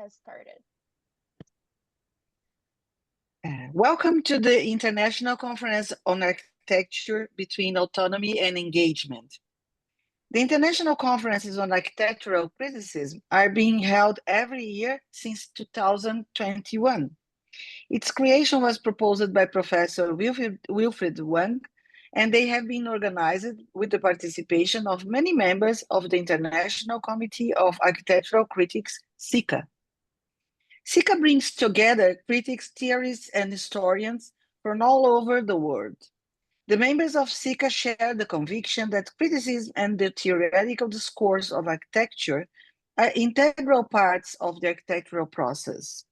has started. Welcome to the International Conference on Architecture between Autonomy and Engagement. The International Conferences on Architectural Criticism are being held every year since 2021. Its creation was proposed by Professor Wilfried Wang, and they have been organized with the participation of many members of the International Committee of Architectural Critics, SICA. SICA brings together critics, theorists, and historians from all over the world. The members of SICA share the conviction that criticism and the theoretical discourse of architecture are integral parts of the architectural process.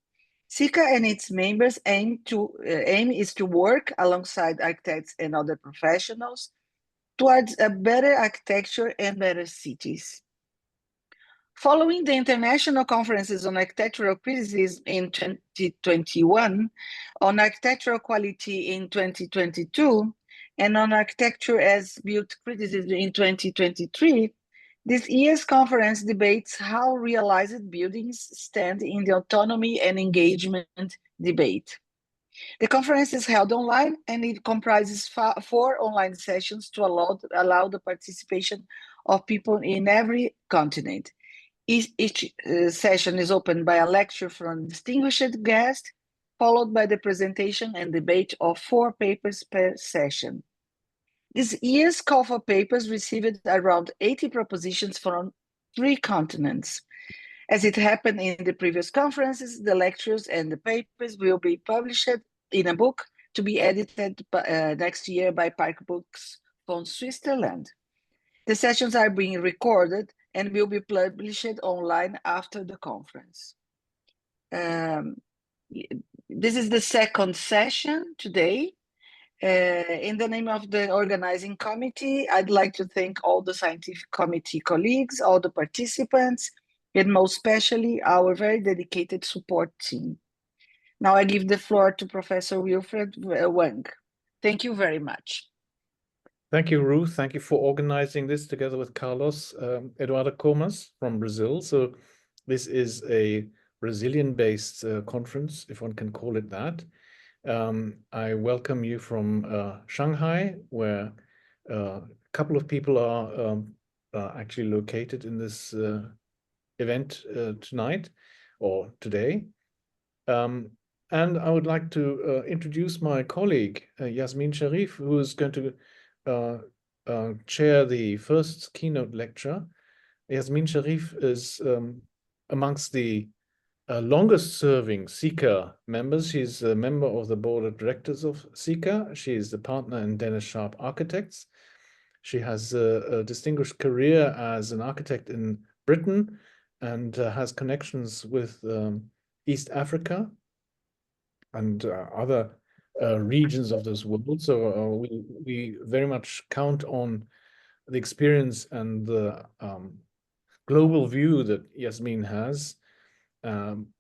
SICA and its members aim is to work alongside architects and other professionals towards a better architecture and better cities. Following the International Conferences on Architectural Criticism in 2021, on architectural quality in 2022, and on architecture as built criticism in 2023, this year's conference debates how realized buildings stand in the autonomy and engagement debate. The conference is held online, and it comprises 4 online sessions to allow the participation of people in every continent. Each session is opened by a lecture from a distinguished guest, followed by the presentation and debate of 4 papers per session. This year's call for papers received around 80 propositions from 3 continents. As it happened in the previous conferences, the lectures and the papers will be published in a book to be edited next year by Park Books from Switzerland. The sessions are being recorded and will be published online after the conference. This is the second session today. In the name of the organizing committee, I'd like to thank all the scientific committee colleagues, all the participants, and most especially our very dedicated support team. Now I give the floor to Professor Wilfried Wang. Thank you very much. Thank you, Ruth. Thank you for organizing this together with Carlos Eduardo Comas from Brazil. So this is a Brazilian-based conference, if one can call it that. I welcome you from Shanghai, where a couple of people are actually located in this event tonight or today. And I would like to introduce my colleague, YASMIN Sharif, who is going to chair the first keynote lecture. YASMIN Sharif is amongst the longest serving SICA members. She's a member of the board of directors of SICA. She is the partner in Dennis Sharp Architects. She has a distinguished career as an architect in Britain and has connections with East Africa and other regions of this world. So we very much count on the experience and the global view that YASMIN has,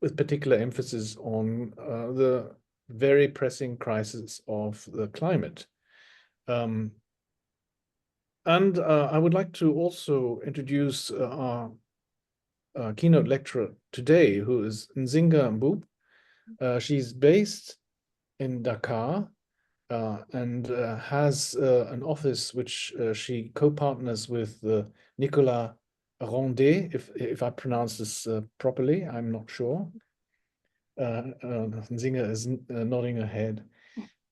with particular emphasis on the very pressing crisis of the climate. And I would like to also introduce our keynote lecturer today, who is NZINGA MBOUP. She's based in Dakar and has an office which she co-partners with Nicolas Rondet, if I pronounce this properly. I'm not sure. Nzinga is nodding her head.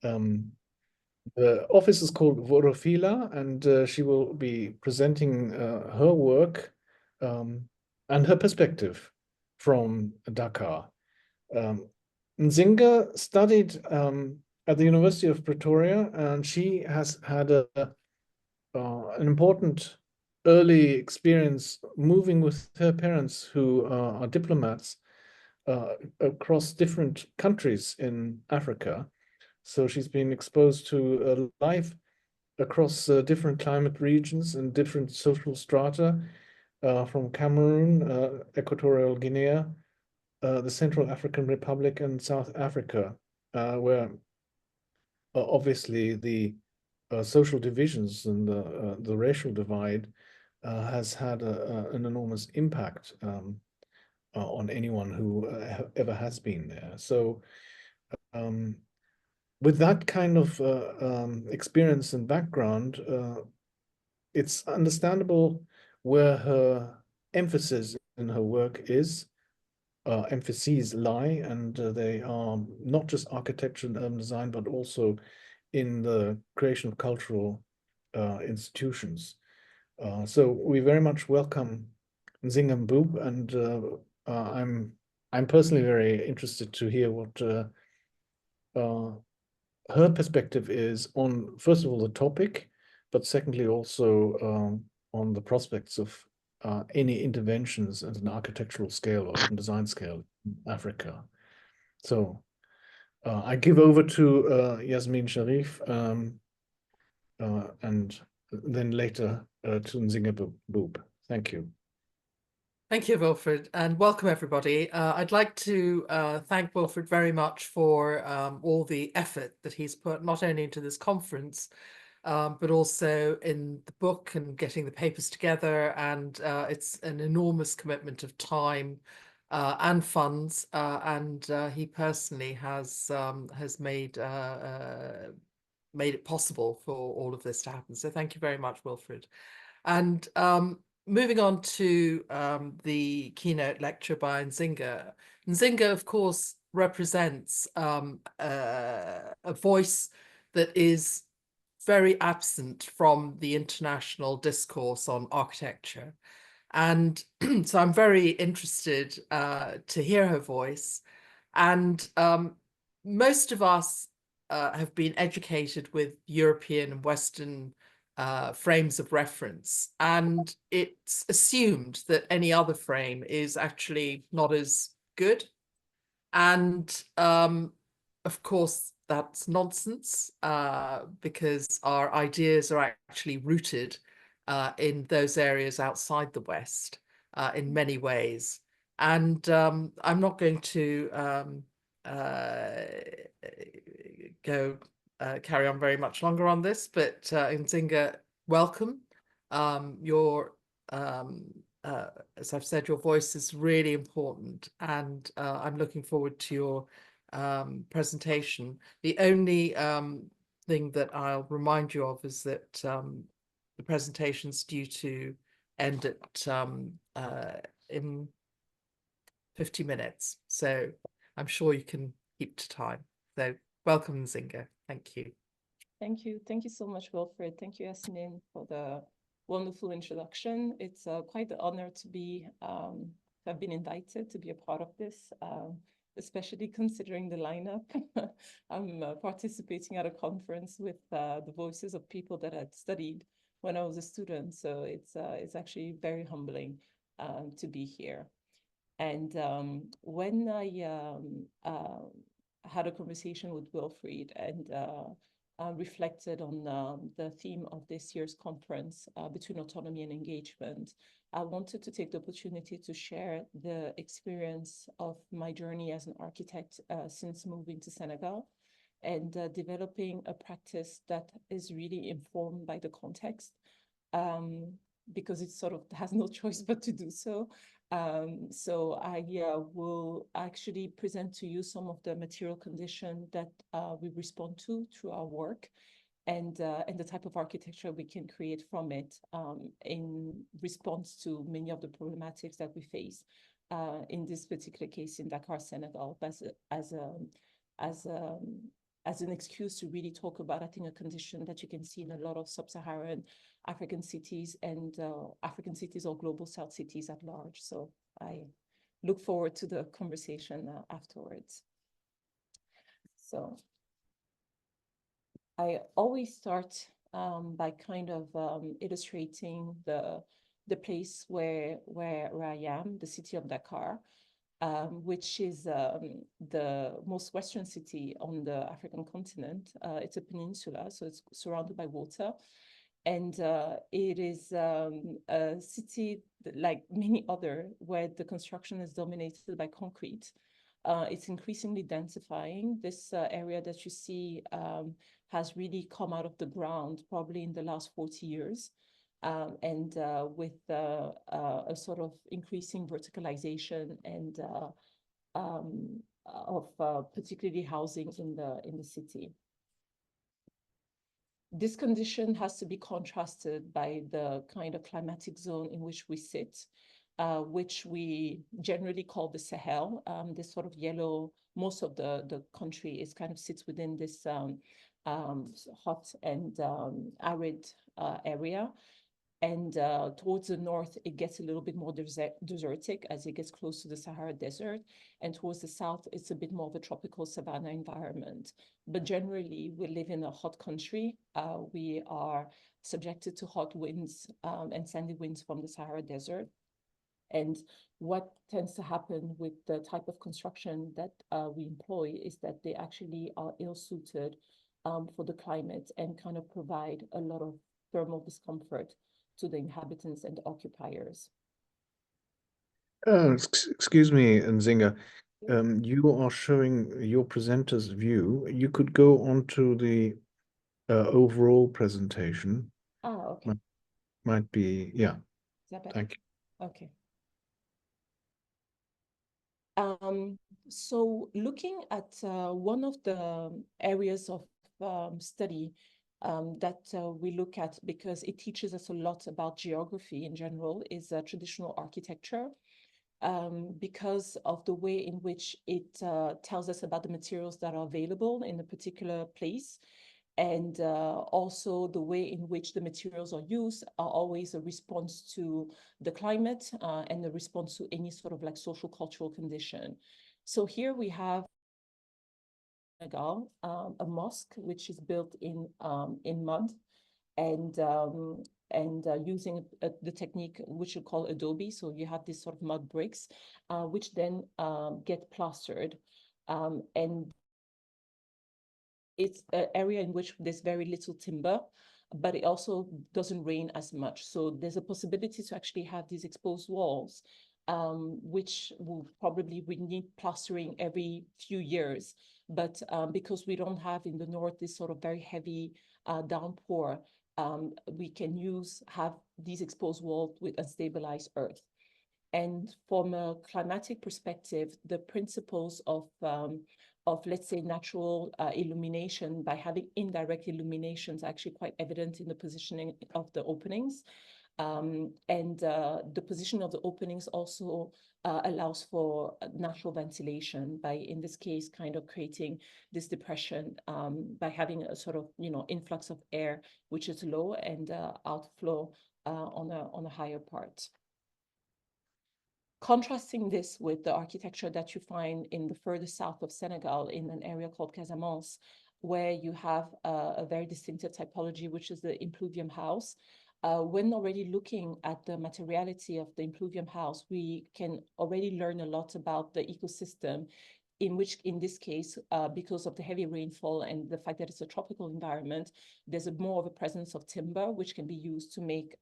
The office is called Vorofila, and she will be presenting her work and her perspective from Dakar. Nzinga studied at the University of Pretoria, and she has had an important early experience moving with her parents, who are diplomats across different countries in Africa. So she's been exposed to life across different climate regions and different social strata, from Cameroon, Equatorial Guinea, the Central African Republic, and South Africa, where obviously the social divisions and the racial divide has had an enormous impact on anyone who ever has been there. So with that kind of experience and background, it's understandable where her emphasis in her work is, emphases lie, and they are not just architecture and urban design, but also in the creation of cultural institutions. So we very much welcome NZINGA MBOUP, and I'm personally very interested to hear what her perspective is on, first of all, the topic, but secondly also on the prospects of any interventions at an architectural scale or design scale in Africa. So I give over to YASMIN SHARIFF, and then later to NZINGA MBOUP. Thank you. Thank you, Wilfred, and welcome everybody. I'd like to thank Wilfred very much for all the effort that he's put not only into this conference, but also in the book and getting the papers together. And it's an enormous commitment of time and funds, and he personally has made it possible for all of this to happen. So thank you very much, Wilfred. And moving on to the keynote lecture by NZINGA. NZINGA, of course, represents a voice that is very absent from the international discourse on architecture. And so I'm very interested to hear her voice. And most of us have been educated with European and Western frames of reference, and it's assumed that any other frame is actually not as good. And of course, that's nonsense, because our ideas are actually rooted in those areas outside the West in many ways. And I'm not going to carry on very much longer on this, but NZINGA, welcome. As I've said, your voice is really important, and I'm looking forward to your presentation. The only thing that I'll remind you of is that the presentation's due to end at in 50 minutes, so I'm sure you can keep to time. So welcome, NZINGA. Thank you. Thank you. Thank you so much, Wilfred. Thank you, Yasmin, for the wonderful introduction. It's quite an honor to have been invited to be a part of this, especially considering the lineup. I'm participating at a conference with the voices of people that I'd studied when I was a student. So it's actually very humbling to be here. And when I had a conversation with Wilfred and reflected on the theme of this year's conference, between autonomy and engagement, I wanted to take the opportunity to share the experience of my journey as an architect since moving to Senegal, and developing a practice that is really informed by the context, because it sort of has no choice but to do so. So I will actually present to you some of the material condition that we respond to through our work, and the type of architecture we can create from it in response to many of the problematics that we face in this particular case in Dakar, Senegal, as an excuse to really talk about, I think, a condition that you can see in a lot of sub-Saharan African cities and African cities or global South cities at large. So I look forward to the conversation afterwards. So I always start by kind of illustrating the place where I am, the city of Dakar, which is the most western city on the African continent. It's a peninsula, so it's surrounded by water. And it is a city like many other where the construction is dominated by concrete. It's increasingly densifying. This area that you see has really come out of the ground probably in the last 40 years. and with a sort of increasing verticalization and of particularly housing in the city. This condition has to be contrasted by the kind of climatic zone in which we sit, which we generally call the Sahel. This sort of yellow, most of the country is kind of sits within this hot and arid area. And towards the north, it gets a little bit more desertic as it gets close to the Sahara Desert. And towards the south, it's a bit more of a tropical savanna environment. But generally, we live in a hot country. We are subjected to hot winds and sandy winds from the Sahara Desert. And what tends to happen with the type of construction that we employ is that they actually are ill-suited for the climate and kind of provide a lot of thermal discomfort to the inhabitants and the occupiers. Excuse me, Nzinga. You are showing your presenter's view. You could go on to the overall presentation. Ah, okay. Might be, yeah. Is that better? Thank you. Okay. So looking at one of the areas of study that we look at, because it teaches us a lot about geography in general, is traditional architecture, because of the way in which it tells us about the materials that are available in a particular place. And also the way in which the materials are used are always a response to the climate and a response to any sort of like social cultural condition. So here we have Senegal, a mosque which is built in mud and using the technique which you call adobe. So you have these sort of mud bricks, which then get plastered, and it's an area in which there's very little timber, but it also doesn't rain as much. So there's a possibility to actually have these exposed walls, which will probably we need plastering every few years. But because we don't have in the north this sort of very heavy downpour, we can have these exposed walls with unstabilized earth. And from a climatic perspective, the principles of let's say natural illumination by having indirect illuminations are actually quite evident in the positioning of the openings. And the position of the openings also allows for natural ventilation by, in this case, kind of creating this depression by having a sort of, influx of air, which is low, and outflow on a higher part. Contrasting this with the architecture that you find in the further south of Senegal in an area called Casamance, where you have a very distinctive typology, which is the impluvium house. When already looking at the materiality of the impluvium house, we can already learn a lot about the ecosystem, in this case, because of the heavy rainfall and the fact that it's a tropical environment, there's more of a presence of timber, which can be used to make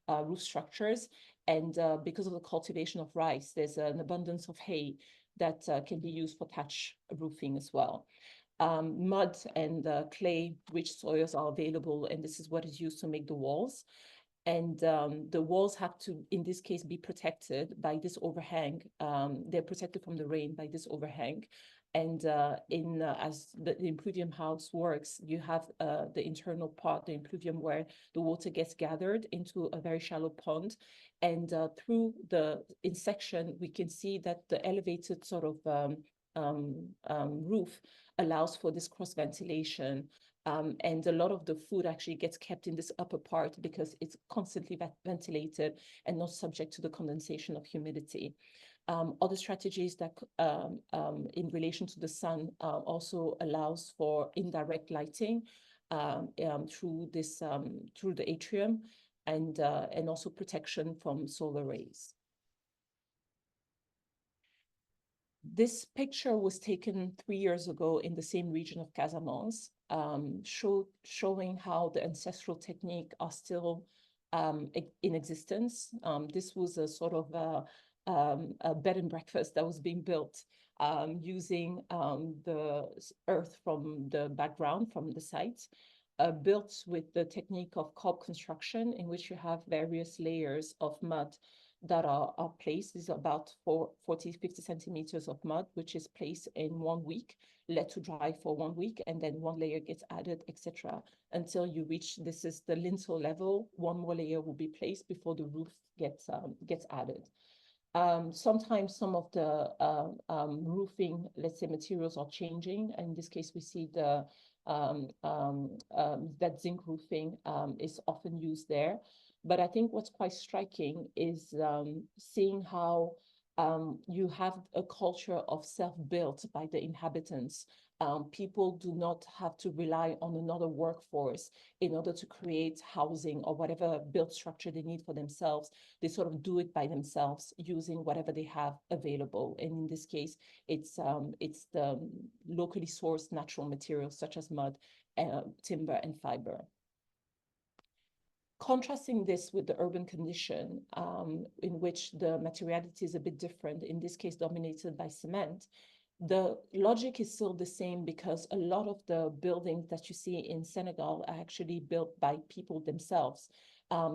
roof structures. And because of the cultivation of rice, there's an abundance of hay that can be used for thatch roofing as well. Mud and clay-rich soils are available, and this is what is used to make the walls. And the walls have to, in this case, be protected by this overhang. They're protected from the rain by this overhang. And as the impluvium house works, you have the internal part, the impluvium, where the water gets gathered into a very shallow pond. And through the insection, we can see that the elevated sort of roof allows for this cross ventilation. And a lot of the food actually gets kept in this upper part because it's constantly ventilated and not subject to the condensation of humidity. Other strategies that in relation to the sun also allows for indirect lighting through the atrium, and also protection from solar rays. This picture was taken 3 years ago in the same region of Casamance, showing how the ancestral technique are still in existence. This was a sort of a bed and breakfast that was being built using the earth from the background, from the site. built with the technique of cob construction, in which you have various layers of mud that are placed. Is about 40, 50 centimeters of mud, which is placed in 1 week, let to dry for 1 week, and then one layer gets added, etc., until you reach, this is the lintel level. One more layer will be placed before the roof gets added. Sometimes some of the roofing, let's say, materials are changing. In this case, we see the that zinc roofing is often used there. But I think what's quite striking is seeing how you have a culture of self-built by the inhabitants. People do not have to rely on another workforce in order to create housing or whatever built structure they need for themselves. They sort of do it by themselves using whatever they have available. And in this case, it's the locally sourced natural materials such as mud, timber, and fiber. Contrasting this with the urban condition, in which the materiality is a bit different, in this case dominated by cement, the logic is still the same, because a lot of the buildings that you see in Senegal are actually built by people themselves.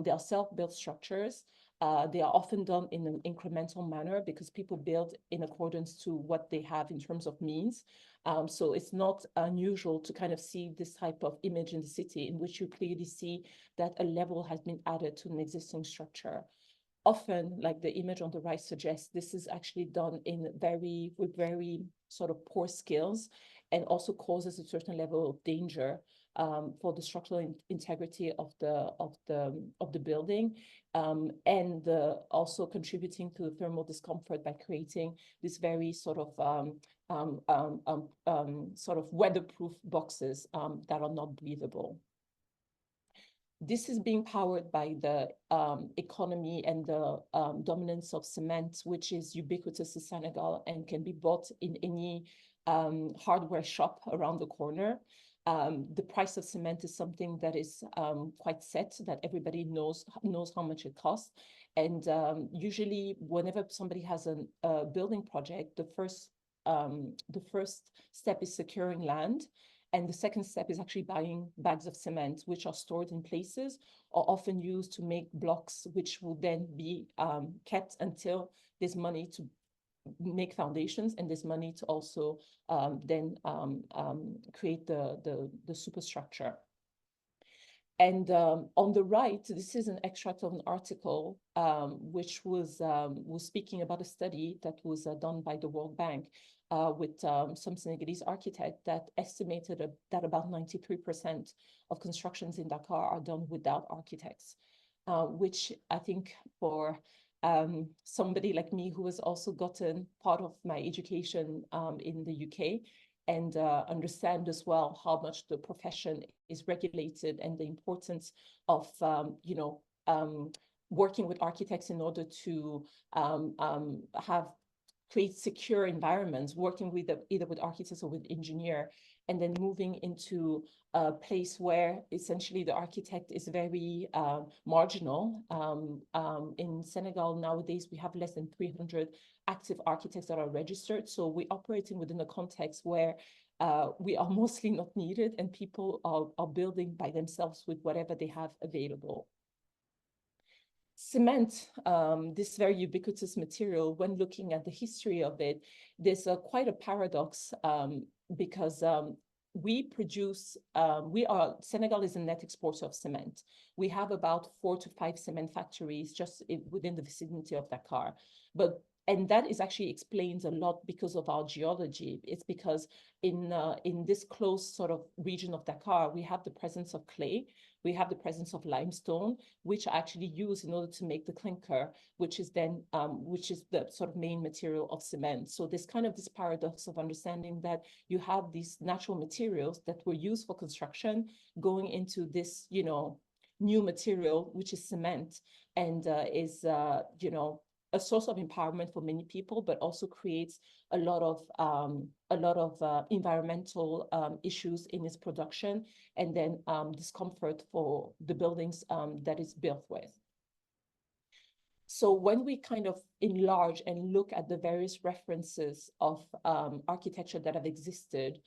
They are self-built structures. They are often done in an incremental manner because people build in accordance to what they have in terms of means. So it's not unusual to kind of see this type of image in the city, in which you clearly see that a level has been added to an existing structure. Often, like the image on the right suggests, this is actually done with very sort of poor skills, and also causes a certain level of danger for the structural integrity of the building, and also contributing to the thermal discomfort by creating this very sort of weatherproof boxes that are not breathable. This is being powered by the economy and the dominance of cement, which is ubiquitous in Senegal and can be bought in any hardware shop around the corner. The price of cement is something that is quite set, that everybody knows how much it costs. And usually whenever somebody has a building project, the first step is securing land. And the second step is actually buying bags of cement, which are stored in places or often used to make blocks, which will then be kept until there's money to make foundations, and there's money to also then create the superstructure. And on the right, this is an extract of an article which was speaking about a study that was done by the World Bank with some Senegalese architect that estimated that about 93% of constructions in Dakar are done without architects, which I think for somebody like me who has also gotten part of my education in the UK, and understand as well how much the profession is regulated, and the importance of working with architects in order to create secure environments, working with either with architects or with engineer, and then moving into a place where essentially the architect is very marginal. In Senegal nowadays, we have less than 300 active architects that are registered. So we're operating within a context where we are mostly not needed, and people are building by themselves with whatever they have available. Cement, this very ubiquitous material, when looking at the history of it, there's quite a paradox because Senegal is a net exporter of cement. We have about 4 to 5 cement factories just within the vicinity of Dakar. And that is actually explains a lot because of our geology. It's because in this close sort of region of Dakar, we have the presence of clay, we have the presence of limestone, which are actually used in order to make the clinker, which is then which is the sort of main material of cement. So there's kind of this paradox of understanding that you have these natural materials that were used for construction going into this, new material, which is cement, and is a source of empowerment for many people, but also creates a lot of environmental issues in its production, and then discomfort for the buildings that it's built with. So when we kind of enlarge and look at the various references of architecture that have existed,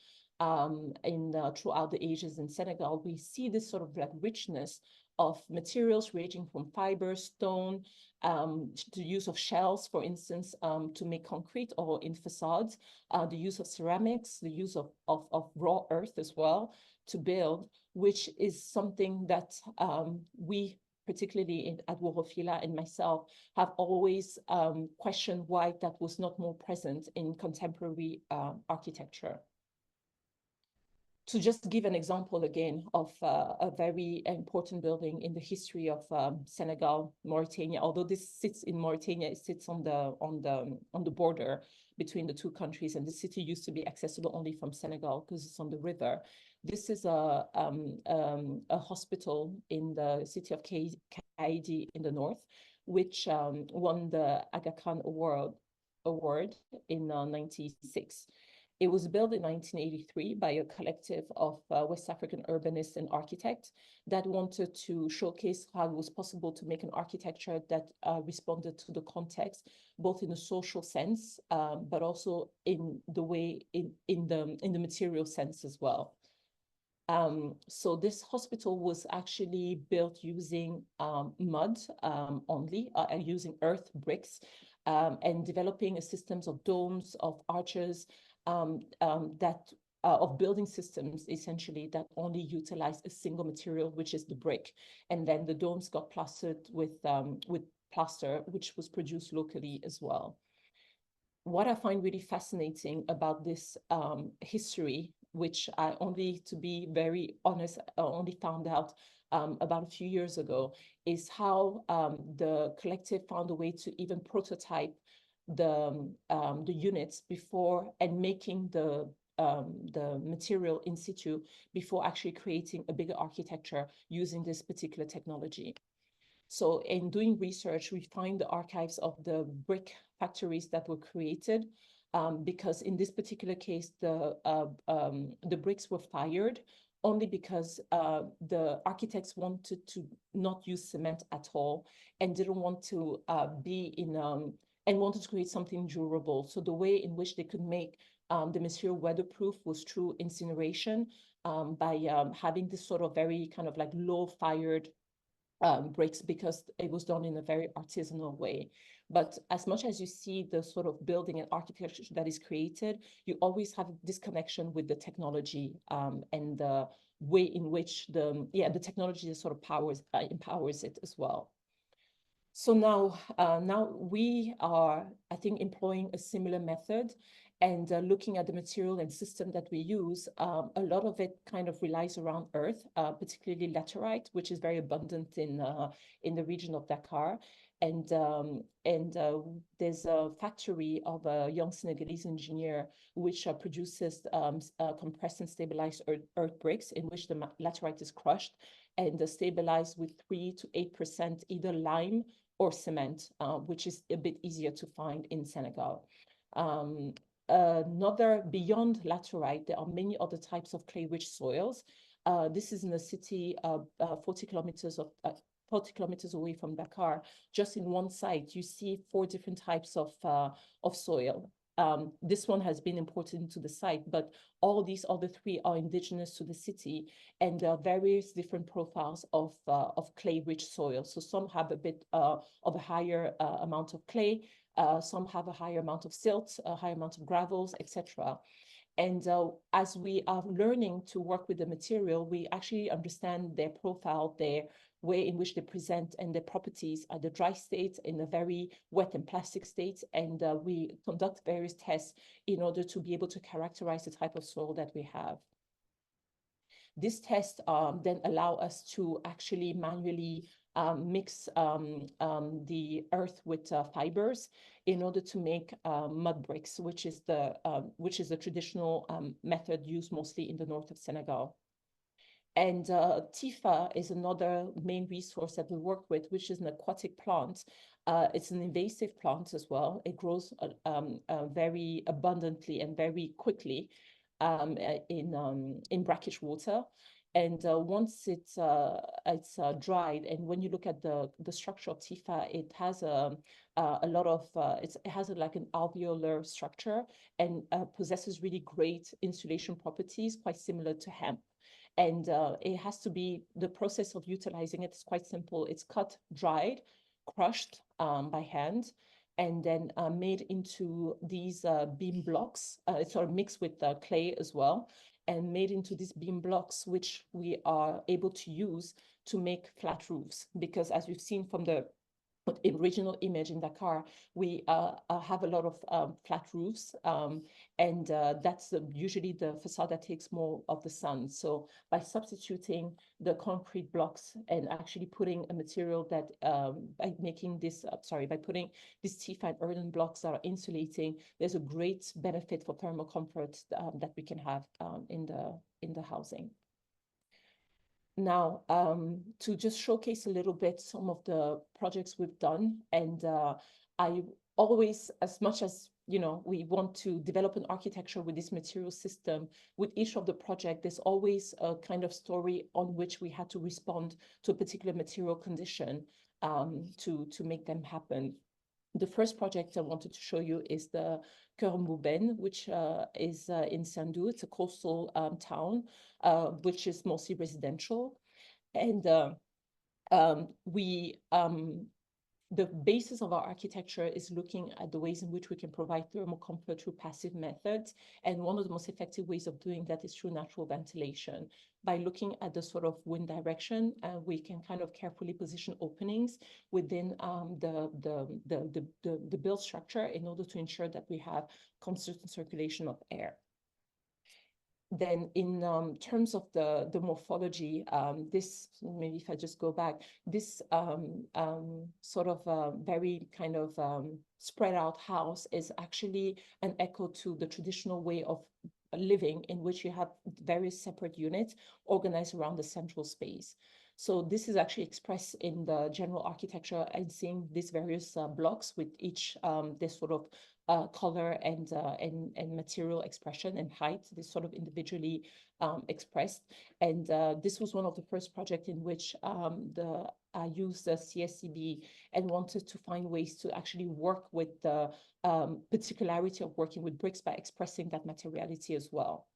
throughout the ages in Senegal, we see this sort of like richness of materials ranging from fiber, stone, the use of shells, for instance, to make concrete or in facades, the use of ceramics, the use of raw earth as well to build, which is something that we, particularly at Worofila and myself, have always questioned why that was not more present in contemporary architecture. To just give an example again of a very important building in the history of Senegal, Mauritania. Although this sits in Mauritania, it sits on the border between the two countries, and the city used to be accessible only from Senegal because it's on the river. This is a hospital in the city of Kaidi in the north, which won the Aga Khan Award in 1996. It was built in 1983 by a collective of West African urbanists and architects that wanted to showcase how it was possible to make an architecture that responded to the context, both in a social sense, but also in the way in the material sense as well. So this hospital was actually built using mud only, using earth bricks, and developing a systems of domes, of arches, of building systems essentially that only utilize a single material, which is the brick, and then the domes got plastered with plaster, which was produced locally as well. What I find really fascinating about this history, which I only, to be very honest, only found out about a few years ago, is how the collective found a way to even prototype the units before, and making the material in situ before actually creating a bigger architecture using this particular technology. So in doing research, we find the archives of the brick factories that were created, because in this particular case, the bricks were fired only because the architects wanted to not use cement at all, and didn't want to be in and wanted to create something durable. So the way in which they could make the material weatherproof was through incineration, by having this sort of very kind of like low fired bricks, because it was done in a very artisanal way. But as much as you see the sort of building and architecture that is created, you always have this connection with the technology, and the way in which the technology sort of empowers it as well. So now we are, I think, employing a similar method, and looking at the material and system that we use. A lot of it kind of relies around earth, particularly laterite, which is very abundant in the region of Dakar. And there's a factory of a young Senegalese engineer which produces compressed and stabilized earth bricks, in which the laterite is crushed and stabilized with 3 to 8% either lime or cement, which is a bit easier to find in Senegal. Beyond laterite, there are many other types of clay-rich soils. This is in a city 40 kilometers away from Dakar. Just in one site, you see 4 different types of soil. This one has been imported into the site, but all these other 3 are indigenous to the city, and there are various different profiles of clay-rich soil. So some have a bit of a higher amount of clay, some have a higher amount of silt, a higher amount of gravels, etc. And as we are learning to work with the material, we actually understand their profile, their way in which they present, and their properties at the dry state, in a very wet and plastic state. And we conduct various tests in order to be able to characterize the type of soil that we have. This test then allow us to actually manually mix the earth with fibers in order to make mud bricks, which is the traditional method used mostly in the north of Senegal. And Tifa is another main resource that we work with, which is an aquatic plant. It's an invasive plant as well. It grows very abundantly and very quickly in brackish water. And once it's dried, and when you look at the structure of Tifa, it has a lot of it has like an alveolar structure, and possesses really great insulation properties, quite similar to hemp. And it has to be, the process of utilizing it is quite simple. It's cut, dried, crushed by hand, and then made into these beam blocks. It's sort of mixed with clay as well, and made into these beam blocks, which we are able to use to make flat roofs. Because as you've seen from the original image in Dakar, we have a lot of flat roofs, and that's usually the facade that takes more of the sun. So by substituting the concrete blocks and actually putting a material that, by making this, by putting these Tifa and earthen blocks that are insulating, there's a great benefit for thermal comfort that we can have in the housing. Now, to just showcase a little bit some of the projects we've done, and I always, as much as we want to develop an architecture with this material system, with each of the project, there's always a kind of story on which we had to respond to a particular material condition to make them happen. The first project I wanted to show you is the Cœur Mouben, which is in Sandou. It's a coastal town, which is mostly residential. And the basis of our architecture is looking at the ways in which we can provide thermal comfort through passive methods. And one of the most effective ways of doing that is through natural ventilation. By looking at the sort of wind direction, we can kind of carefully position openings within the build structure in order to ensure that we have constant circulation of air. Then in terms of the morphology, this, maybe if I just go back, this sort of very kind of spread out house is actually an echo to the traditional way of living, in which you have various separate units organized around the central space. So this is actually expressed in the general architecture, and seeing these various blocks with each this sort of color and material expression and height, this sort of individually expressed. And this was one of the first projects in which I used the CSCB and wanted to find ways to actually work with the particularity of working with bricks by expressing that materiality as well.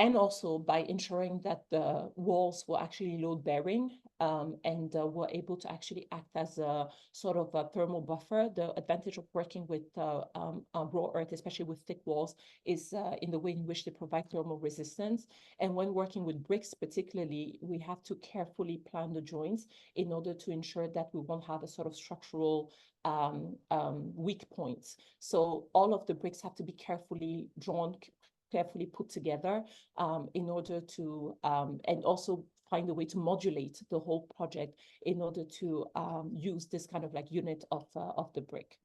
And also by ensuring that the walls were actually load bearing and were able to actually act as a sort of a thermal buffer. The advantage of working with raw earth, especially with thick walls, is in the way in which they provide thermal resistance. And when working with bricks particularly, we have to carefully plan the joints in order to ensure that we won't have a sort of structural weak points. So all of the bricks have to be carefully drawn, carefully put together in order to, and also find a way to modulate the whole project in order to use this kind of like unit of the brick.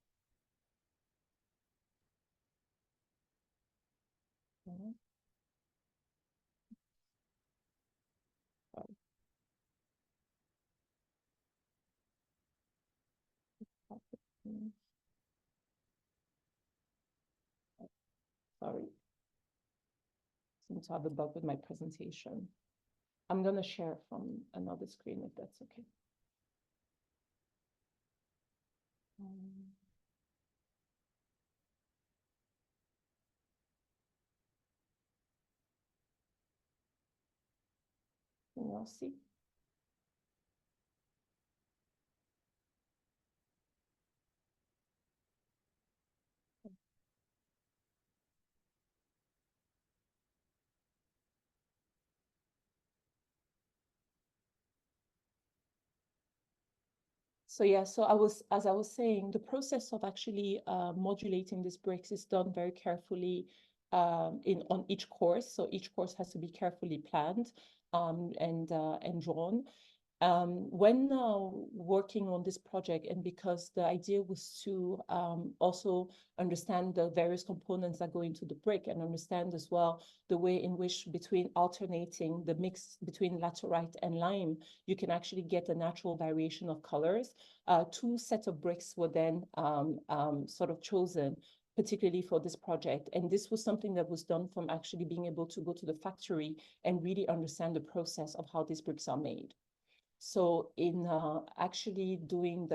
Sorry. Seem to have a bug with my presentation. I'm going to share from another screen if that's okay. Can you all see? So yeah, so as I was saying, the process of actually modulating these bricks is done very carefully on each course. So each course has to be carefully planned and drawn. When working on this project, and because the idea was to also understand the various components that go into the brick, and understand as well the way in which, between alternating the mix between laterite and lime, you can actually get a natural variation of colors. Two sets of bricks were then sort of chosen. particularly for this project. And this was something that was done from actually being able to go to the factory and really understand the process of how these bricks are made. So in actually doing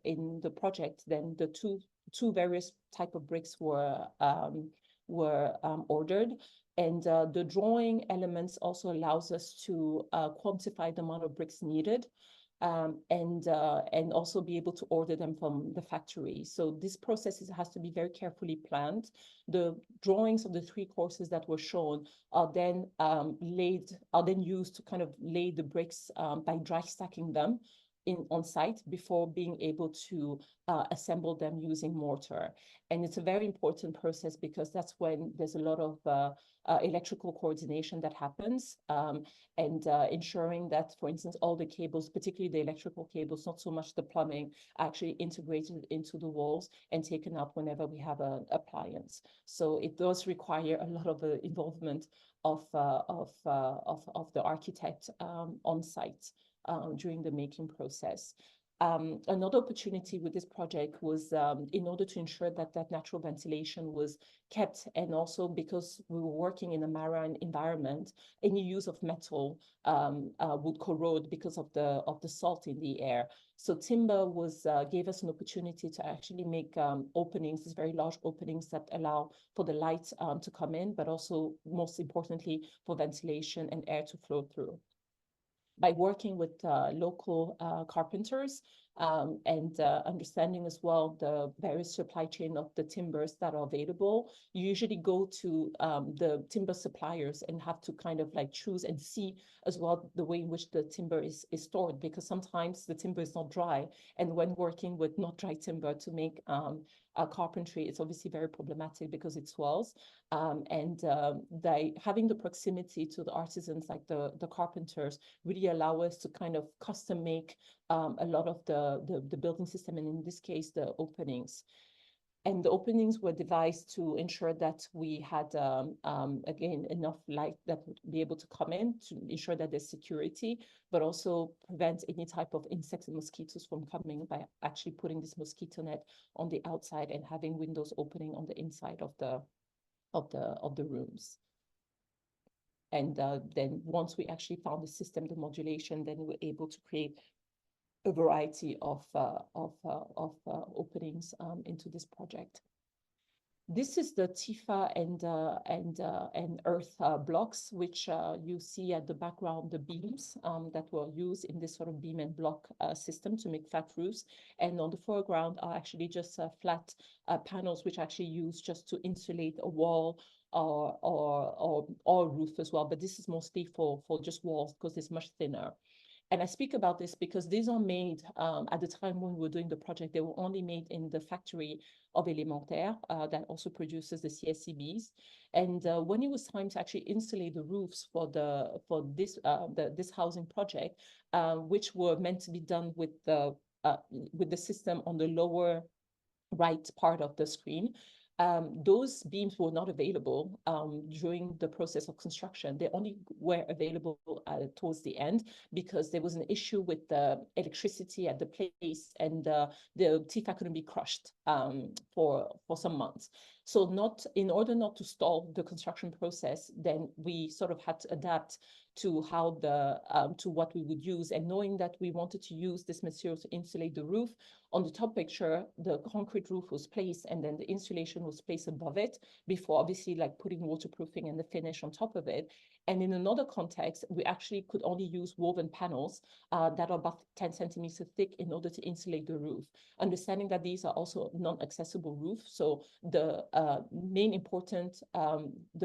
in the project, then the two various type of bricks were ordered. And the drawing elements also allows us to quantify the amount of bricks needed. And also be able to order them from the factory. So this process has to be very carefully planned. The drawings of the 3 courses that were shown are then used to kind of lay the bricks by dry stacking them on site before being able to assemble them using mortar. And it's a very important process because that's when there's a lot of electrical coordination that happens, and ensuring that, for instance, all the cables, particularly the electrical cables, not so much the plumbing, are actually integrated into the walls and taken out whenever we have an appliance. So it does require a lot of involvement of the architect on site during the making process. Another opportunity with this project was in order to ensure that that natural ventilation was kept, and also because we were working in a marine environment, any use of metal would corrode because of the salt in the air. So timber gave us an opportunity to actually make openings, these very large openings that allow for the light to come in, but also most importantly for ventilation and air to flow through. By working with local carpenters and understanding as well the various supply chain of the timbers that are available, you usually go to the timber suppliers and have to kind of like choose and see as well the way in which the timber is stored, because sometimes the timber is not dry. And when working with not dry timber to make carpentry, it's obviously very problematic because it swells. Having the proximity to the artisans like the carpenters really allow us to kind of custom make a lot of the building system, and in this case, the openings. And the openings were devised to ensure that we had, again, enough light that would be able to come in to ensure that there's security, but also prevent any type of insects and mosquitoes from coming by actually putting this mosquito net on the outside and having windows opening on the inside of the rooms. And then once we actually found the system, the modulation, then we were able to create a variety of openings into this project. This is the Tifa and earth blocks, which you see at the background, the beams that were used in this sort of beam and block system to make flat roofs. And on the foreground are actually just flat panels, which actually used just to insulate a wall or roof as well. But this is mostly for just walls because it's much thinner. And I speak about this because these are made at the time when we were doing the project, they were only made in the factory of Elementaire that also produces the CSCBs. And when it was time to actually insulate the roofs for this housing project, which were meant to be done with the system on the lower right part of the screen, those beams were not available during the process of construction. They only were available towards the end because there was an issue with the electricity at the place, and the Tifa couldn't be crushed for some months. So in order not to stall the construction process, then we sort of had to adapt to how to what we would use. And knowing that we wanted to use this material to insulate the roof, on the top picture, the concrete roof was placed and then the insulation was placed above it before obviously like putting waterproofing and the finish on top of it. And in another context, we actually could only use woven panels that are about 10 centimeters thick in order to insulate the roof. Understanding that these are also non-accessible roofs. So the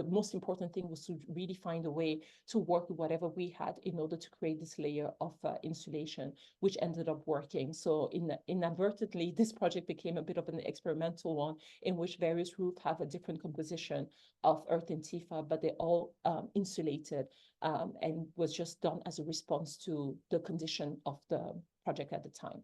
most important thing was to really find a way to work with whatever we had in order to create this layer of insulation, which ended up working. So inadvertently, this project became a bit of an experimental one in which various roofs have a different composition of earth and Tifa, but they're all insulated and was just done as a response to the condition of the project at the time.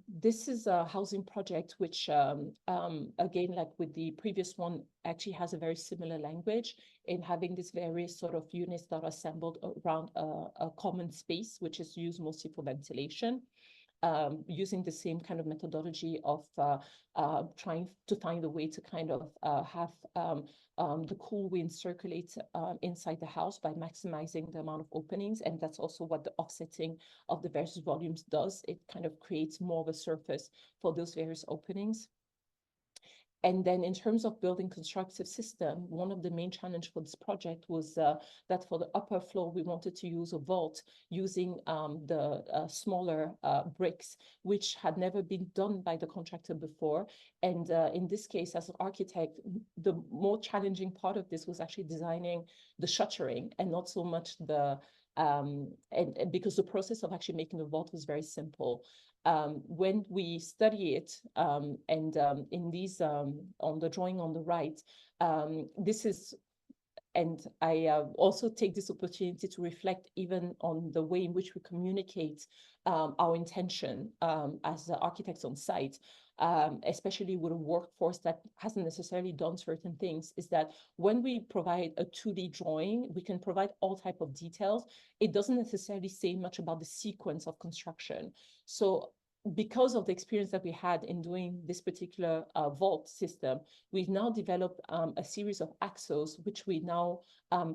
This is a housing project which, again, like with the previous one, actually has a very similar language in having these various sort of units that are assembled around a common space, which is used mostly for ventilation. using the same kind of methodology of trying to find a way to kind of have the cool wind circulate inside the house by maximizing the amount of openings. And that's also what the offsetting of the various volumes does. It kind of creates more of a surface for those various openings. And then in terms of building constructive system, one of the main challenge for this project was that for the upper floor, we wanted to use a vault using the smaller bricks, which had never been done by the contractor before. And in this case, as an architect, the more challenging part of this was actually designing the shuttering and not so much the, and because the process of actually making the vault was very simple. When we study it, in these, on the drawing on the right, this is, and I also take this opportunity to reflect even on the way in which we communicate our intention as architects on site, especially with a workforce that hasn't necessarily done certain things, is that when we provide a 2D drawing, we can provide all type of details. It doesn't necessarily say much about the sequence of construction. So because of the experience that we had in doing this particular vault system, we've now developed a series of axos, which we now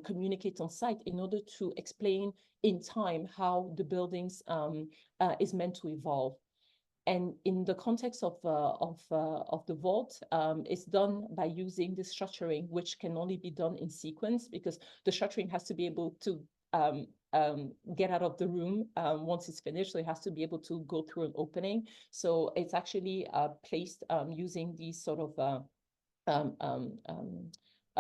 communicate on site in order to explain in time how the buildings is meant to evolve. And in the context of the vault, it's done by using this shuttering, which can only be done in sequence because the shuttering has to be able to get out of the room once it's finished. So it has to be able to go through an opening. So it's actually placed using these sort of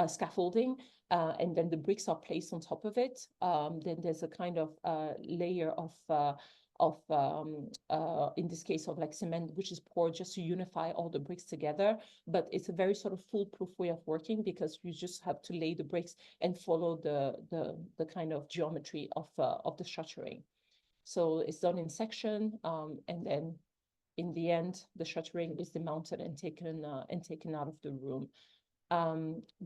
scaffolding, and then the bricks are placed on top of it. Then there's a kind of layer of in this case of like cement, which is poured just to unify all the bricks together. But it's a very sort of foolproof way of working because you just have to lay the bricks and follow the kind of geometry of the shuttering. So it's done in section, and then in the end, the shuttering is demounted and taken out of the room.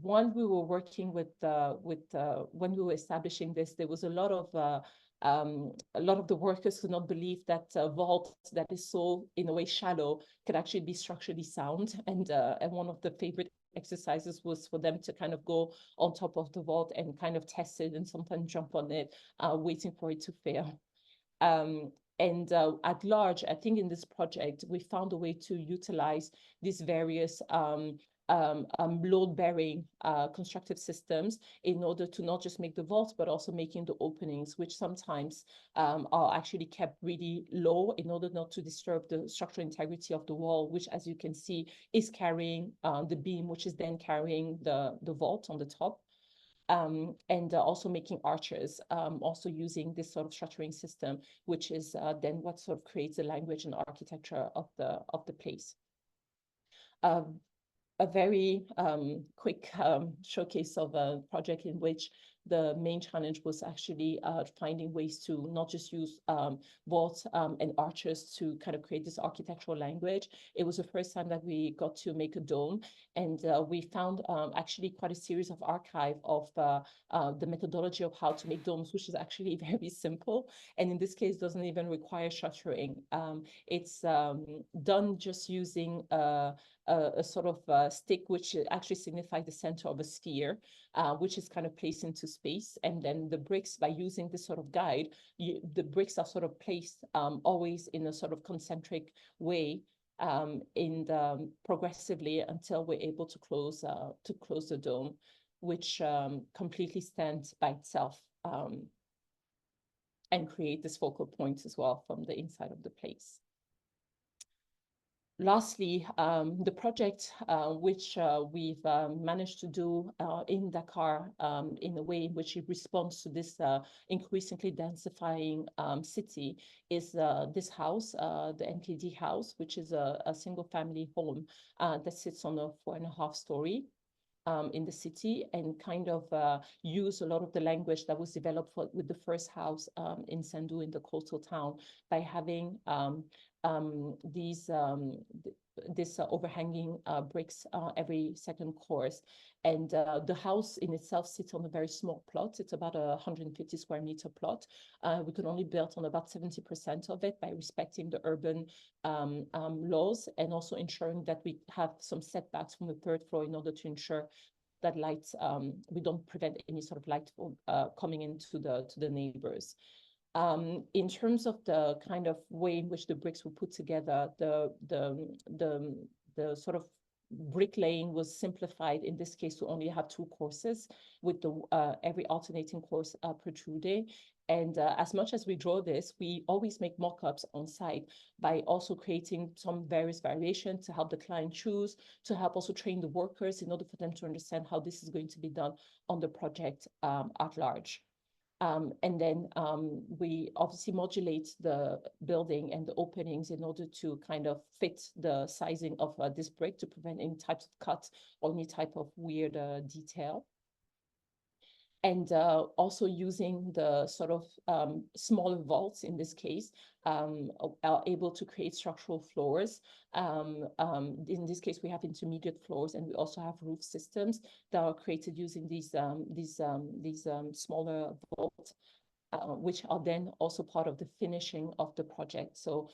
When we were working with when we were establishing this, there was a lot of the workers could not believe that a vault that is so in a way shallow could actually be structurally sound. And one of the favorite exercises was for them to kind of go on top of the vault and kind of test it and sometimes jump on it, waiting for it to fail. And at large, I think in this project, we found a way to utilize these various load-bearing constructive systems in order to not just make the vaults, but also making the openings, which sometimes are actually kept really low in order not to disturb the structural integrity of the wall, which, as you can see, is carrying the beam, which is then carrying the vault on the top. And also making arches, also using this sort of shuttering system, which is then what sort of creates the language and architecture of the place. A very quick showcase of a project in which the main challenge was actually finding ways to not just use vaults and arches to kind of create this architectural language. It was the first time that we got to make a dome, and we found actually quite a series of archive of the methodology of how to make domes, which is actually very simple. And in this case, doesn't even require shuttering. It's done just using a sort of stick, which actually signifies the center of a sphere, which is kind of placed into space. And then the bricks, by using this sort of guide, the bricks are sort of placed always in a sort of concentric way progressively until we're able to close the dome, which completely stands by itself and create this focal point as well from the inside of the place. Lastly, the project which we've managed to do in Dakar in a way in which it responds to this increasingly densifying city is this house, the NKD house, which is a single family home that sits on a 4.5 story in the city, and kind of use a lot of the language that was developed with the first house in Sandu in the coastal town by having these overhanging bricks every second course. And the house in itself sits on a very small plot. It's about a 150 square meter plot. We could only build on about 70% of it by respecting the urban laws, and also ensuring that we have some setbacks from the third floor in order to ensure that light, we don't prevent any sort of light coming into the neighbors. In terms of the kind of way in which the bricks were put together, the sort of bricklaying was simplified in this case to only have 2 courses, with the every alternating course per 2 day. And as much as we draw this, we always make mock-ups on site by also creating some various variations to help the client choose, to help also train the workers in order for them to understand how this is going to be done on the project at large. And then we obviously modulate the building and the openings in order to kind of fit the sizing of this brick to prevent any types of cut or any type of weird detail. And also using the sort of smaller vaults in this case, are able to create structural floors. In this case, we have intermediate floors, and we also have roof systems that are created using these smaller vaults, which are then also part of the finishing of the project. So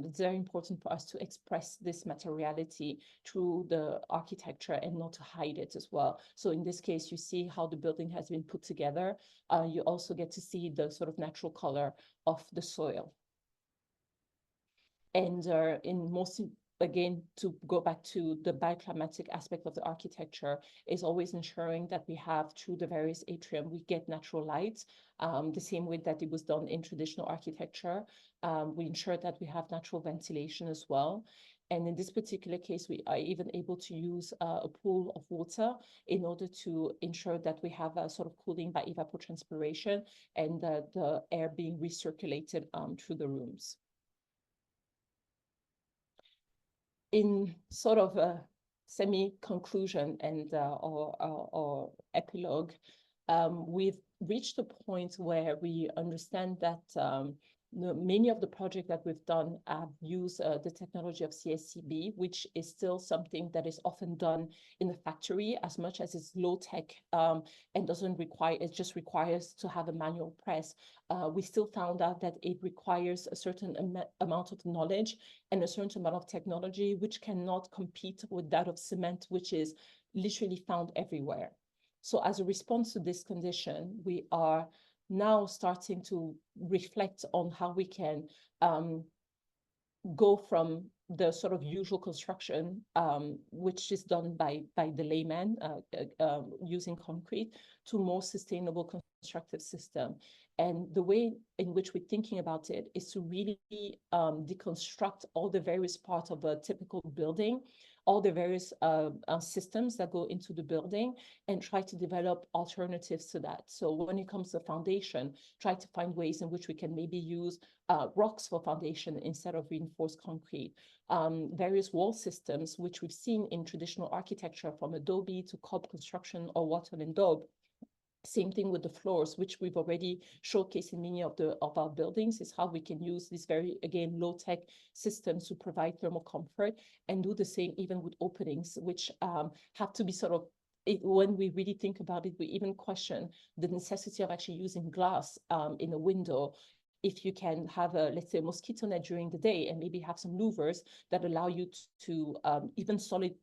it's very important for us to express this materiality through the architecture and not to hide it as well. So in this case, you see how the building has been put together. You also get to see the sort of natural color of the soil. And again, to go back to the bioclimatic aspect of the architecture, is always ensuring that we have, through the various atrium, we get natural light, the same way that it was done in traditional architecture. We ensure that we have natural ventilation as well. And in this particular case, we are even able to use a pool of water in order to ensure that we have a sort of cooling by evapotranspiration, and the air being recirculated through the rooms. In sort of a semi-conclusion and or epilogue, we've reached a point where we understand that many of the projects that we've done have used the technology of CSCB, which is still something that is often done in the factory, as much as it's low tech and doesn't require, it just requires to have a manual press. We still found out that it requires a certain amount of knowledge and a certain amount of technology, which cannot compete with that of cement, which is literally found everywhere. So as a response to this condition, we are now starting to reflect on how we can go from the sort of usual construction, which is done by the layman using concrete, to more sustainable constructive system. And the way in which we're thinking about it is to really deconstruct all the various parts of a typical building, all the various systems that go into the building, and try to develop alternatives to that. So when it comes to foundation, try to find ways in which we can maybe use rocks for foundation instead of reinforced concrete. Various wall systems, which we've seen in traditional architecture, from adobe to cob construction or wattle and daub. Same thing with the floors, which we've already showcased in many of our buildings, is how we can use these very, again, low-tech systems to provide thermal comfort, and do the same even with openings, which have to be sort of, when we really think about it, we even question the necessity of actually using glass in a window. If you can have a, let's say, a mosquito net during the day, and maybe have some louvers that allow you to, even solid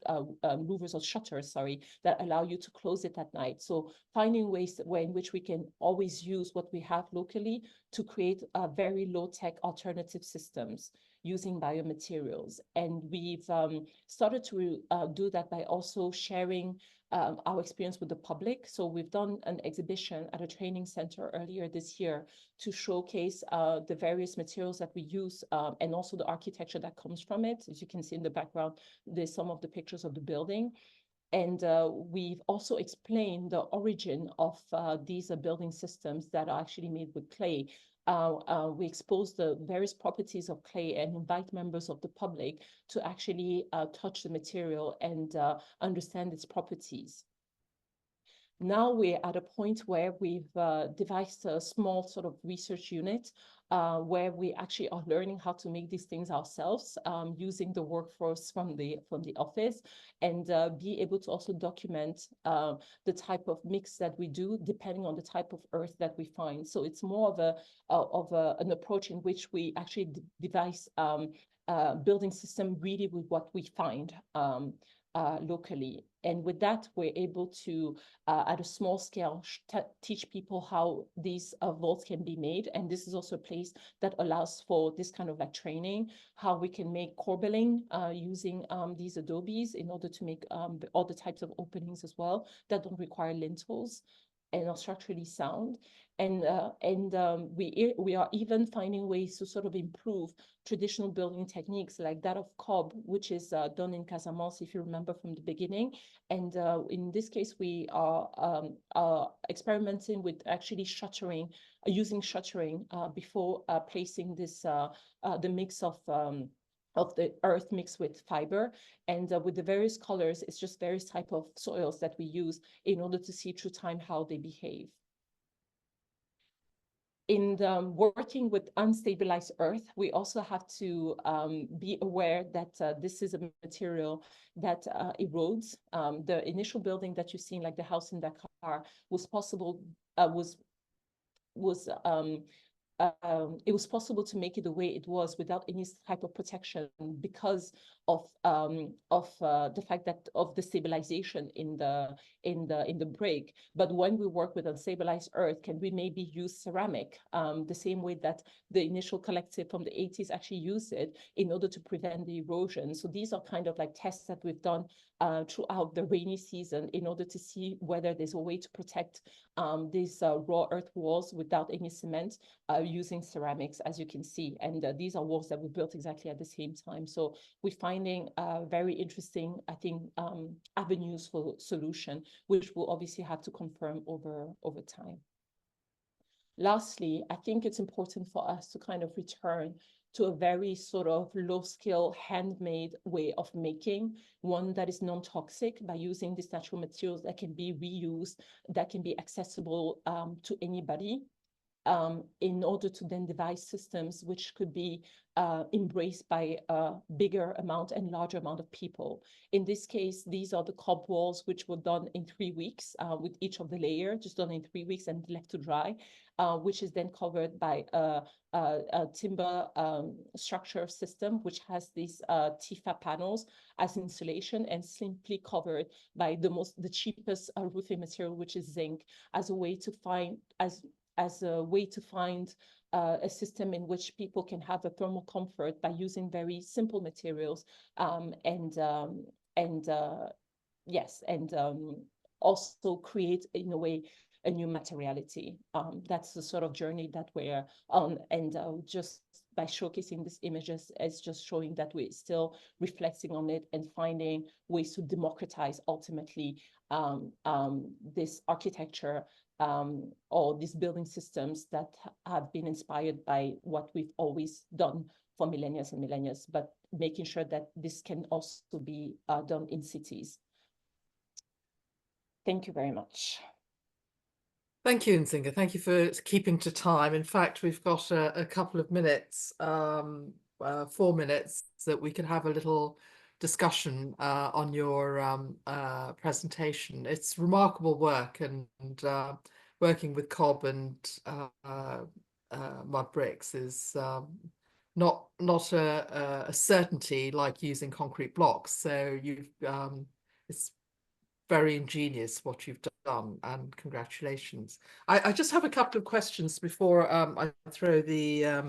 louvers or shutters, sorry, that allow you to close it at night. So finding ways in which we can always use what we have locally to create very low-tech alternative systems using biomaterials. And we've started to do that by also sharing our experience with the public. So we've done an exhibition at a training center earlier this year to showcase the various materials that we use, and also the architecture that comes from it. As you can see in the background, there's some of the pictures of the building. And we've also explained the origin of these building systems that are actually made with clay. We expose the various properties of clay and invite members of the public to actually touch the material and understand its properties. Now we're at a point where we've devised a small sort of research unit where we actually are learning how to make these things ourselves using the workforce from the office, and be able to also document the type of mix that we do depending on the type of earth that we find. So it's more of an approach in which we actually devise building system really with what we find locally. And with that, we're able to, at a small scale, teach people how these vaults can be made. And this is also a place that allows for this kind of like training, how we can make corbelling using these adobes in order to make all the types of openings as well that don't require lintels and are structurally sound. And we are even finding ways to sort of improve traditional building techniques like that of cob, which is done in Casamance, if you remember from the beginning. And in this case, we are experimenting with actually shuttering, using shuttering before placing this the mix of the earth mixed with fiber. And with the various colors, it's just various type of soils that we use in order to see through time how they behave. In working with unstabilized earth, we also have to be aware that this is a material that erodes. The initial building that you've seen, like the house in Dakar, was possible, it was possible to make it the way it was without any type of protection because of the fact that of the stabilization in the break. But when we work with unstabilized earth, can we maybe use ceramic the same way that the initial collective from the 80s actually used it in order to prevent the erosion? So these are kind of like tests that we've done throughout the rainy season in order to see whether there's a way to protect these raw earth walls without any cement using ceramics, as you can see. And these are walls that we built exactly at the same time. So we're finding very interesting, I think, avenues for solution, which we'll obviously have to confirm over time. Lastly, I think it's important for us to kind of return to a very sort of low-scale handmade way of making, one that is non-toxic by using these natural materials that can be reused, that can be accessible to anybody, in order to then devise systems which could be embraced by a bigger amount and larger amount of people. In this case, these are the cob walls, which were done in 3 weeks with each of the layers, just done in 3 weeks and left to dry, which is then covered by a timber structure system, which has these TIFA panels as insulation and simply covered by the cheapest roofing material, which is zinc, as a way to find, as a way to find a system in which people can have a thermal comfort by using very simple materials, also create, in a way, a new materiality. That's the sort of journey that we're on, and just by showcasing these images, it's just showing that we're still reflecting on it and finding ways to democratize ultimately this architecture or these building systems that have been inspired by what we've always done for millennia and millennia, but making sure that this can also be done in cities. Thank you very much. Thank you, NZINGA. Thank you for keeping to time. In fact, we've got a couple of minutes, 4 minutes, that we can have a little discussion on your presentation. It's remarkable work, and working with cob and mud bricks is not a certainty like using concrete blocks. So it's very ingenious what you've done, and congratulations. I just have a couple of questions before I throw the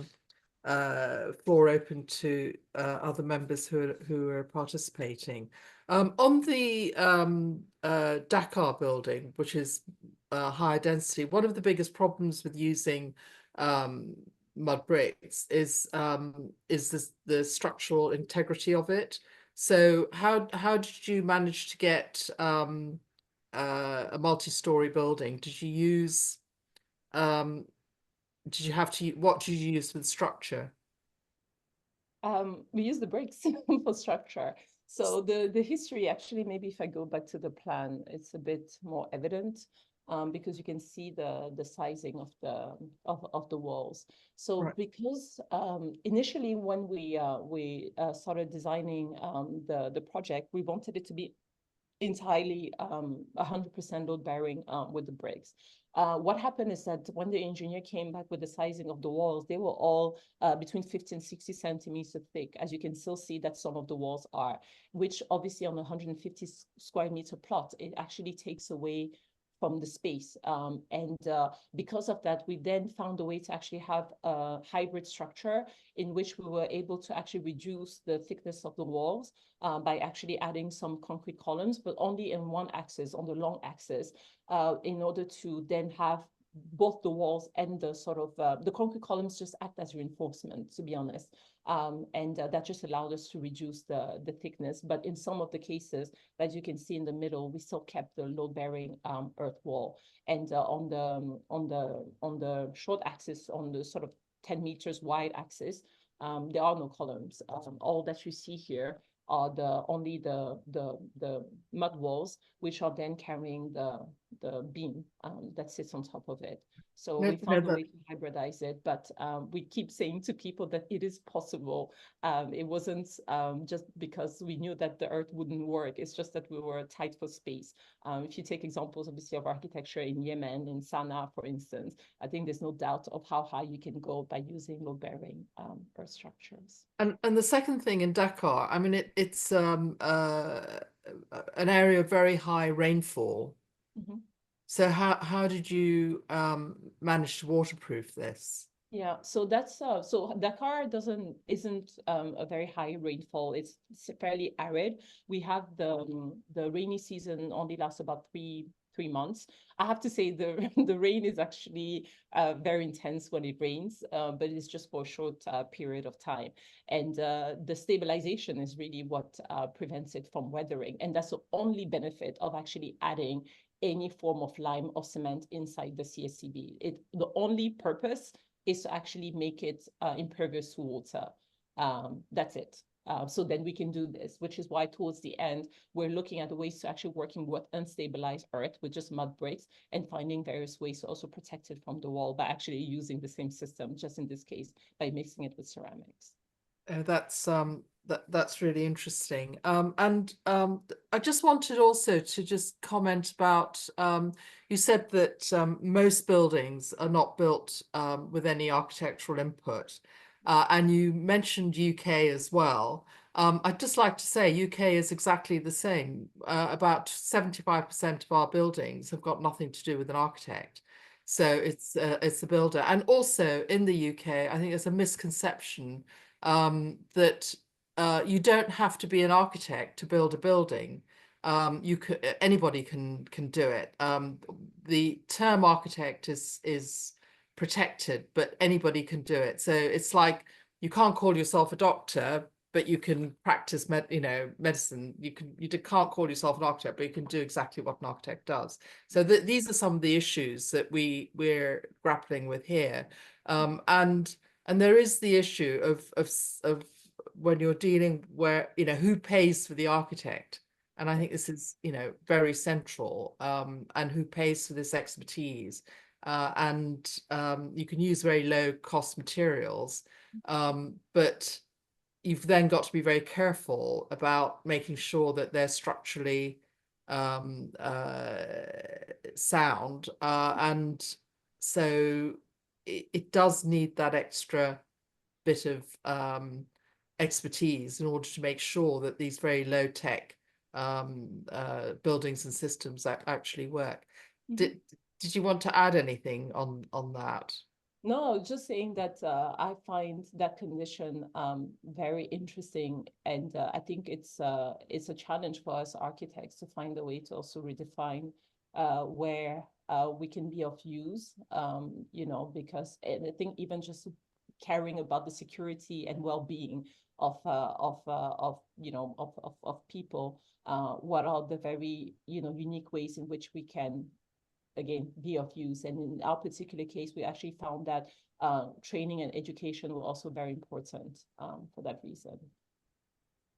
floor open to other members who are participating. On the Dakar building, which is higher density, one of the biggest problems with using mud bricks is the structural integrity of it. So how did you manage to get a multi-story building? Did you use what did you use for the structure? We use the bricks for structure. So the history, actually, maybe if I go back to the plan, it's a bit more evident. Because you can see the sizing of the walls. So Right. because initially when we started designing the project, we wanted it to be entirely 100% load bearing with the bricks. What happened is that when the engineer came back with the sizing of the walls, they were all between 50 and 60 centimeters thick. As you can still see that some of the walls are, which obviously on a 150 square meter plot, it actually takes away from the space. And because of that, we then found a way to actually have a hybrid structure in which we were able to actually reduce the thickness of the walls by actually adding some concrete columns, but only in one axis, on the long axis, in order to then have both the walls and the sort of the concrete columns just act as reinforcement, to be honest. And that just allowed us to reduce the thickness. But in some of the cases, as you can see in the middle, we still kept the load-bearing earth wall. And on the short axis, on the sort of 10 meters wide axis, there are no columns. All that you see here are only the mud walls, which are then carrying the beam that sits on top of it. So we found a way to hybridize it, but we keep saying to people that it is possible. It wasn't just because we knew that the earth wouldn't work. It's just that we were tight for space. If you take examples, obviously, of architecture in Yemen, in Sana'a, for instance, I think there's no doubt of how high you can go by using load-bearing earth structures. And the second thing in Dakar, I mean, it's an area of very high rainfall. Mm-hmm. So how did you manage to waterproof this? Yeah, so that's so Dakar isn't a very high rainfall. It's fairly arid. We have the rainy season only lasts about three months. I have to say the rain is actually very intense when it rains, but it's just for a short period of time. And the stabilization is really what prevents it from weathering. And that's the only benefit of actually adding any form of lime or cement inside the CSCB. The only purpose is to actually make it impervious to water. That's it. So then we can do this, which is why towards the end, we're looking at the ways to actually working with unstabilized earth with just mud bricks and finding various ways to also protect it from the wall by actually using the same system, just in this case, by mixing it with ceramics. That's really interesting. And I just wanted also to just comment about, you said that most buildings are not built with any architectural input. And you mentioned UK as well. I'd just like to say UK is exactly the same. About 75% of our buildings have got nothing to do with an architect. So it's the builder. And also in the UK, I think there's a misconception that you don't have to be an architect to build a building. Anybody can do it. The term architect is protected, but anybody can do it. So it's like you can't call yourself a doctor, but you can practice medicine. You can't call yourself an architect, but you can do exactly what an architect does. So these are some of the issues that we're grappling with here. And there is the issue of when you're dealing where, who pays for the architect? And I think this is, very central, and who pays for this expertise. And you can use very low cost materials, but you've then got to be very careful about making sure that they're structurally sound. And so it does need that extra bit of expertise in order to make sure that these very low tech buildings and systems actually work. Mm-hmm. Did you want to add anything on that? No, just saying that I find that condition very interesting, and I think it's a challenge for us architects to find a way to also redefine where we can be of use, because I think even just caring about the security and well-being of people, what are the very unique ways in which we can again be of use. And in our particular case, we actually found that training and education were also very important for that reason.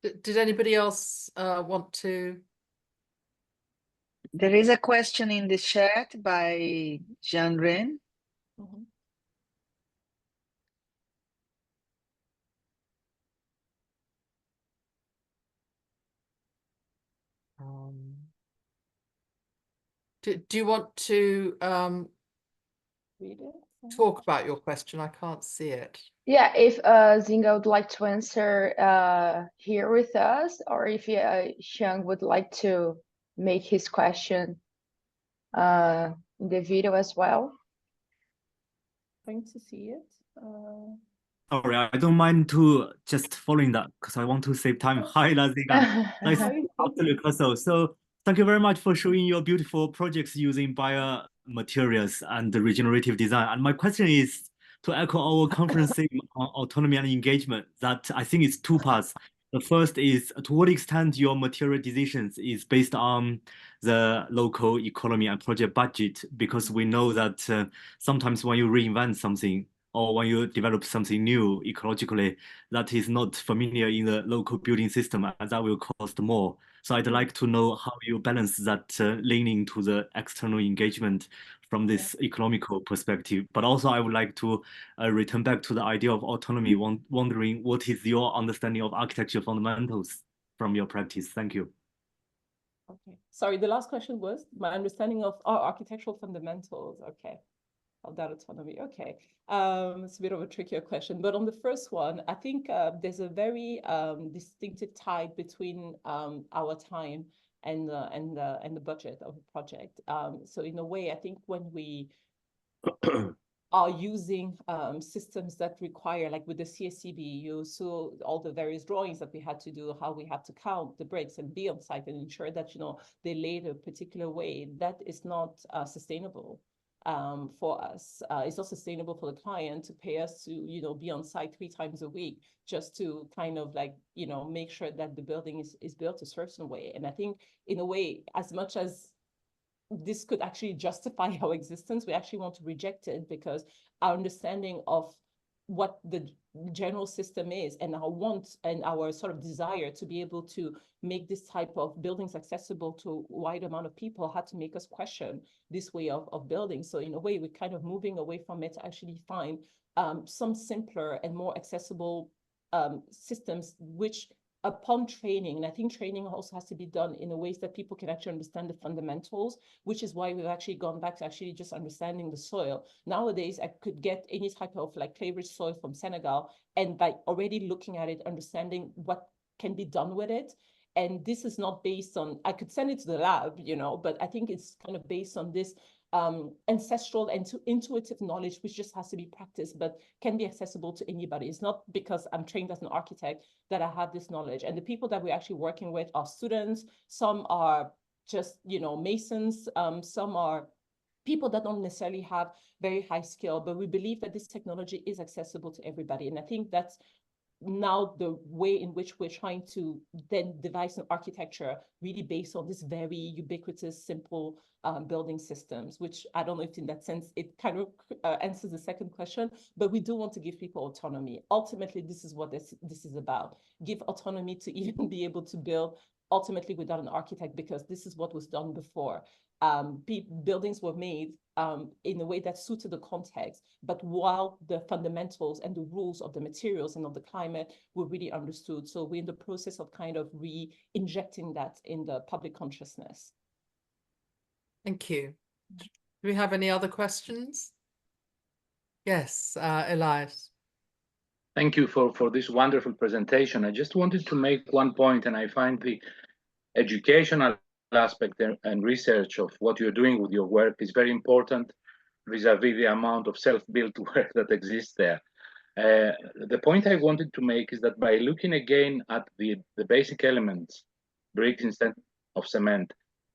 Did anybody else want to? There is a question in the chat by Jean Ren. Mhm. Do you want to Read it. talk about your question? I can't see it. Yeah, if Zinga would like to answer here with us, or if Xiang would like to make his question in the video as well. Going to see it. Sorry, I don't mind to just following that because I want to save time. Hi, Zinga. Nice afternoon, Castle. So thank you very much for showing your beautiful projects using biomaterials and the regenerative design. And my question is to echo our conference theme on autonomy and engagement, that I think it's two parts. The first is to what extent your material decisions is based on the local economy and project budget, because we know that sometimes when you reinvent something, or when you develop something new ecologically that is not familiar in the local building system, and that will cost more. So I'd like to know how you balance that leaning to the external engagement from this economical perspective. But also I would like to return back to the idea of autonomy, wondering what is your understanding of architecture fundamentals from your practice? Thank you. Okay. Sorry, the last question was my understanding of architectural fundamentals. Okay. Of that autonomy. Okay. It's a bit of a trickier question, but on the first one, I think there's a very distinctive tie between our time and the budget of the project. So in a way, I think when we are using systems that require, like with the CSCB, you saw all the various drawings that we had to do, how we had to count the bricks and be on site and ensure that, you know, they laid a particular way. That is not sustainable. For us. It's not sustainable for the client to pay us to, you know, be on site 3 times a week just to kind of like, you know, make sure that the building is built a certain way. And I think in a way, as much as this could actually justify our existence, we actually want to reject it, because our understanding of what the general system is and our want and our sort of desire to be able to make this type of buildings accessible to a wide amount of people had to make us question this way of building. So in a way, we're kind of moving away from it to actually find some simpler and more accessible systems, which upon training, and I think training also has to be done in a ways that people can actually understand the fundamentals, which is why we've actually gone back to actually just understanding the soil. Nowadays, I could get any type of like clay-rich soil from Senegal, and by already looking at it, understanding what can be done with it. And this is not based on, I could send it to the lab, you know, but I think it's kind of based on this ancestral and intuitive knowledge, which just has to be practiced, but can be accessible to anybody. It's not because I'm trained as an architect that I have this knowledge. And the people that we're actually working with are students. Some are just, you know, masons. Some are people that don't necessarily have very high skill, but we believe that this technology is accessible to everybody. And I think that's now the way in which we're trying to then devise an architecture really based on this very ubiquitous, simple building systems, which I don't know if in that sense it kind of answers the second question, but we do want to give people autonomy. Ultimately, this is what this is about. Give autonomy to even be able to build ultimately without an architect, because this is what was done before. Buildings were made in a way that suited the context, but while the fundamentals and the rules of the materials and of the climate were really understood. So we're in the process of kind of re-injecting that in the public consciousness. Thank you. Do we have any other questions? Yes, Elias. Thank you for this wonderful presentation. I just wanted to make one point, and I find the educational aspect and research of what you're doing with your work is very important vis-a-vis the amount of self-built work that exists there. The point I wanted to make is that by looking again at the basic elements, bricks instead of cement,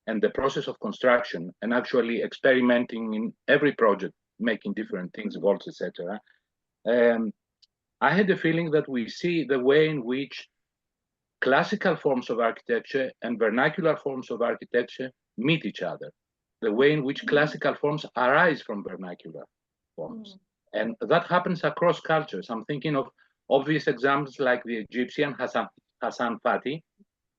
and the process of construction, and actually experimenting in every project, making different things, walls, etc., I had the feeling that we see the way in which classical forms of architecture and vernacular forms of architecture meet each other, the way in which classical forms arise from vernacular forms. And that happens across cultures. I'm thinking of obvious examples like the Egyptian Hassan Fatih,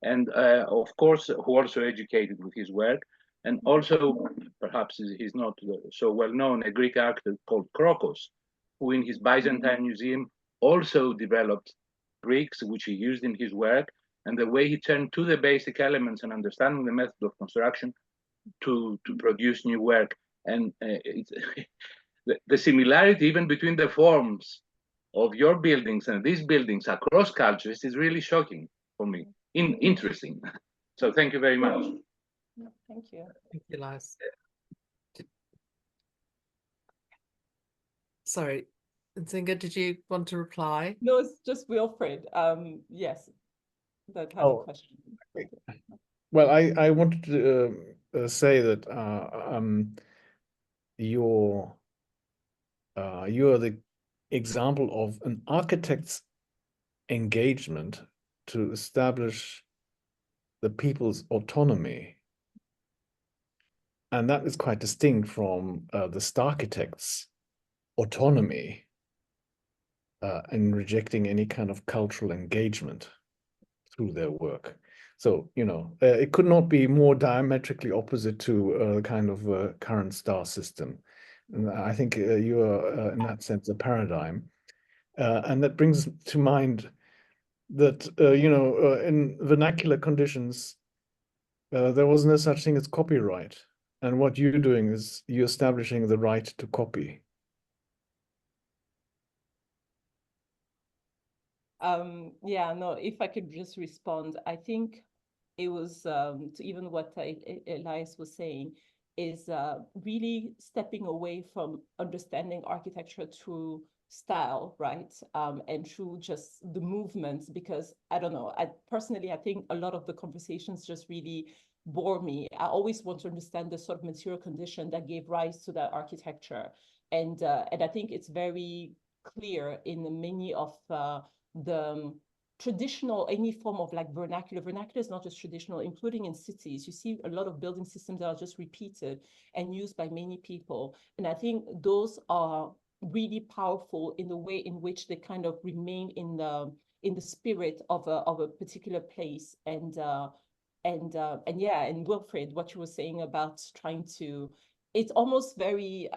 and of course, who also educated with his work, and also, perhaps he's not so well known, a Greek architect called Crocos, who in his Byzantine museum also developed bricks, which he used in his work, and the way he turned to the basic elements and understanding the method of construction to produce new work. And it's the similarity even between the forms of your buildings and these buildings across cultures is really shocking for me, interesting. So thank you very much. Thank you. Thank you, Lars. Sorry, NZINGA, did you want to reply? No, it's just Wilfred. Yes, that had a question. Well, I wanted to say that you are the example of an architect's engagement to establish the people's autonomy. And that is quite distinct from the Starchitect's autonomy in rejecting any kind of cultural engagement through their work. So, you know, it could not be more diametrically opposite to the kind of current star system. And I think you are, in that sense, a paradigm. And that brings to mind that, you know, in vernacular conditions, there was no such thing as copyright. And what you're doing is you're establishing the right to copy. Yeah, no, if I could just respond, I think it was to even what Elias was saying, is really stepping away from understanding architecture through style, right? And through just the movements, because I don't know, I think a lot of the conversations just really bore me. I always want to understand the sort of material condition that gave rise to that architecture. And I think it's very clear in many of the traditional, any form of like vernacular is not just traditional, including in cities. You see a lot of building systems that are just repeated and used by many people. And I think those are really powerful in the way in which they kind of remain in the spirit of a particular place. And yeah, and Wilfred, what you were saying about trying to, it's almost very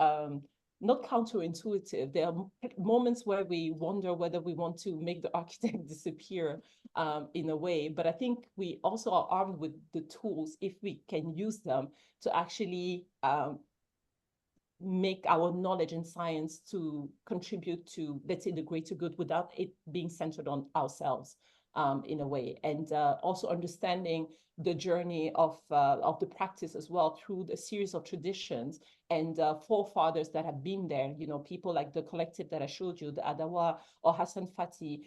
not counterintuitive. There are moments where we wonder whether we want to make the architect disappear in a way, but I think we also are armed with the tools, if we can use them, to actually make our knowledge and science to contribute to, let's say, the greater good without it being centered on ourselves in a way. And also understanding the journey of the practice as well through the series of traditions and forefathers that have been there, you know, people like the collective that I showed you, the Adawa or Hassan Fatih,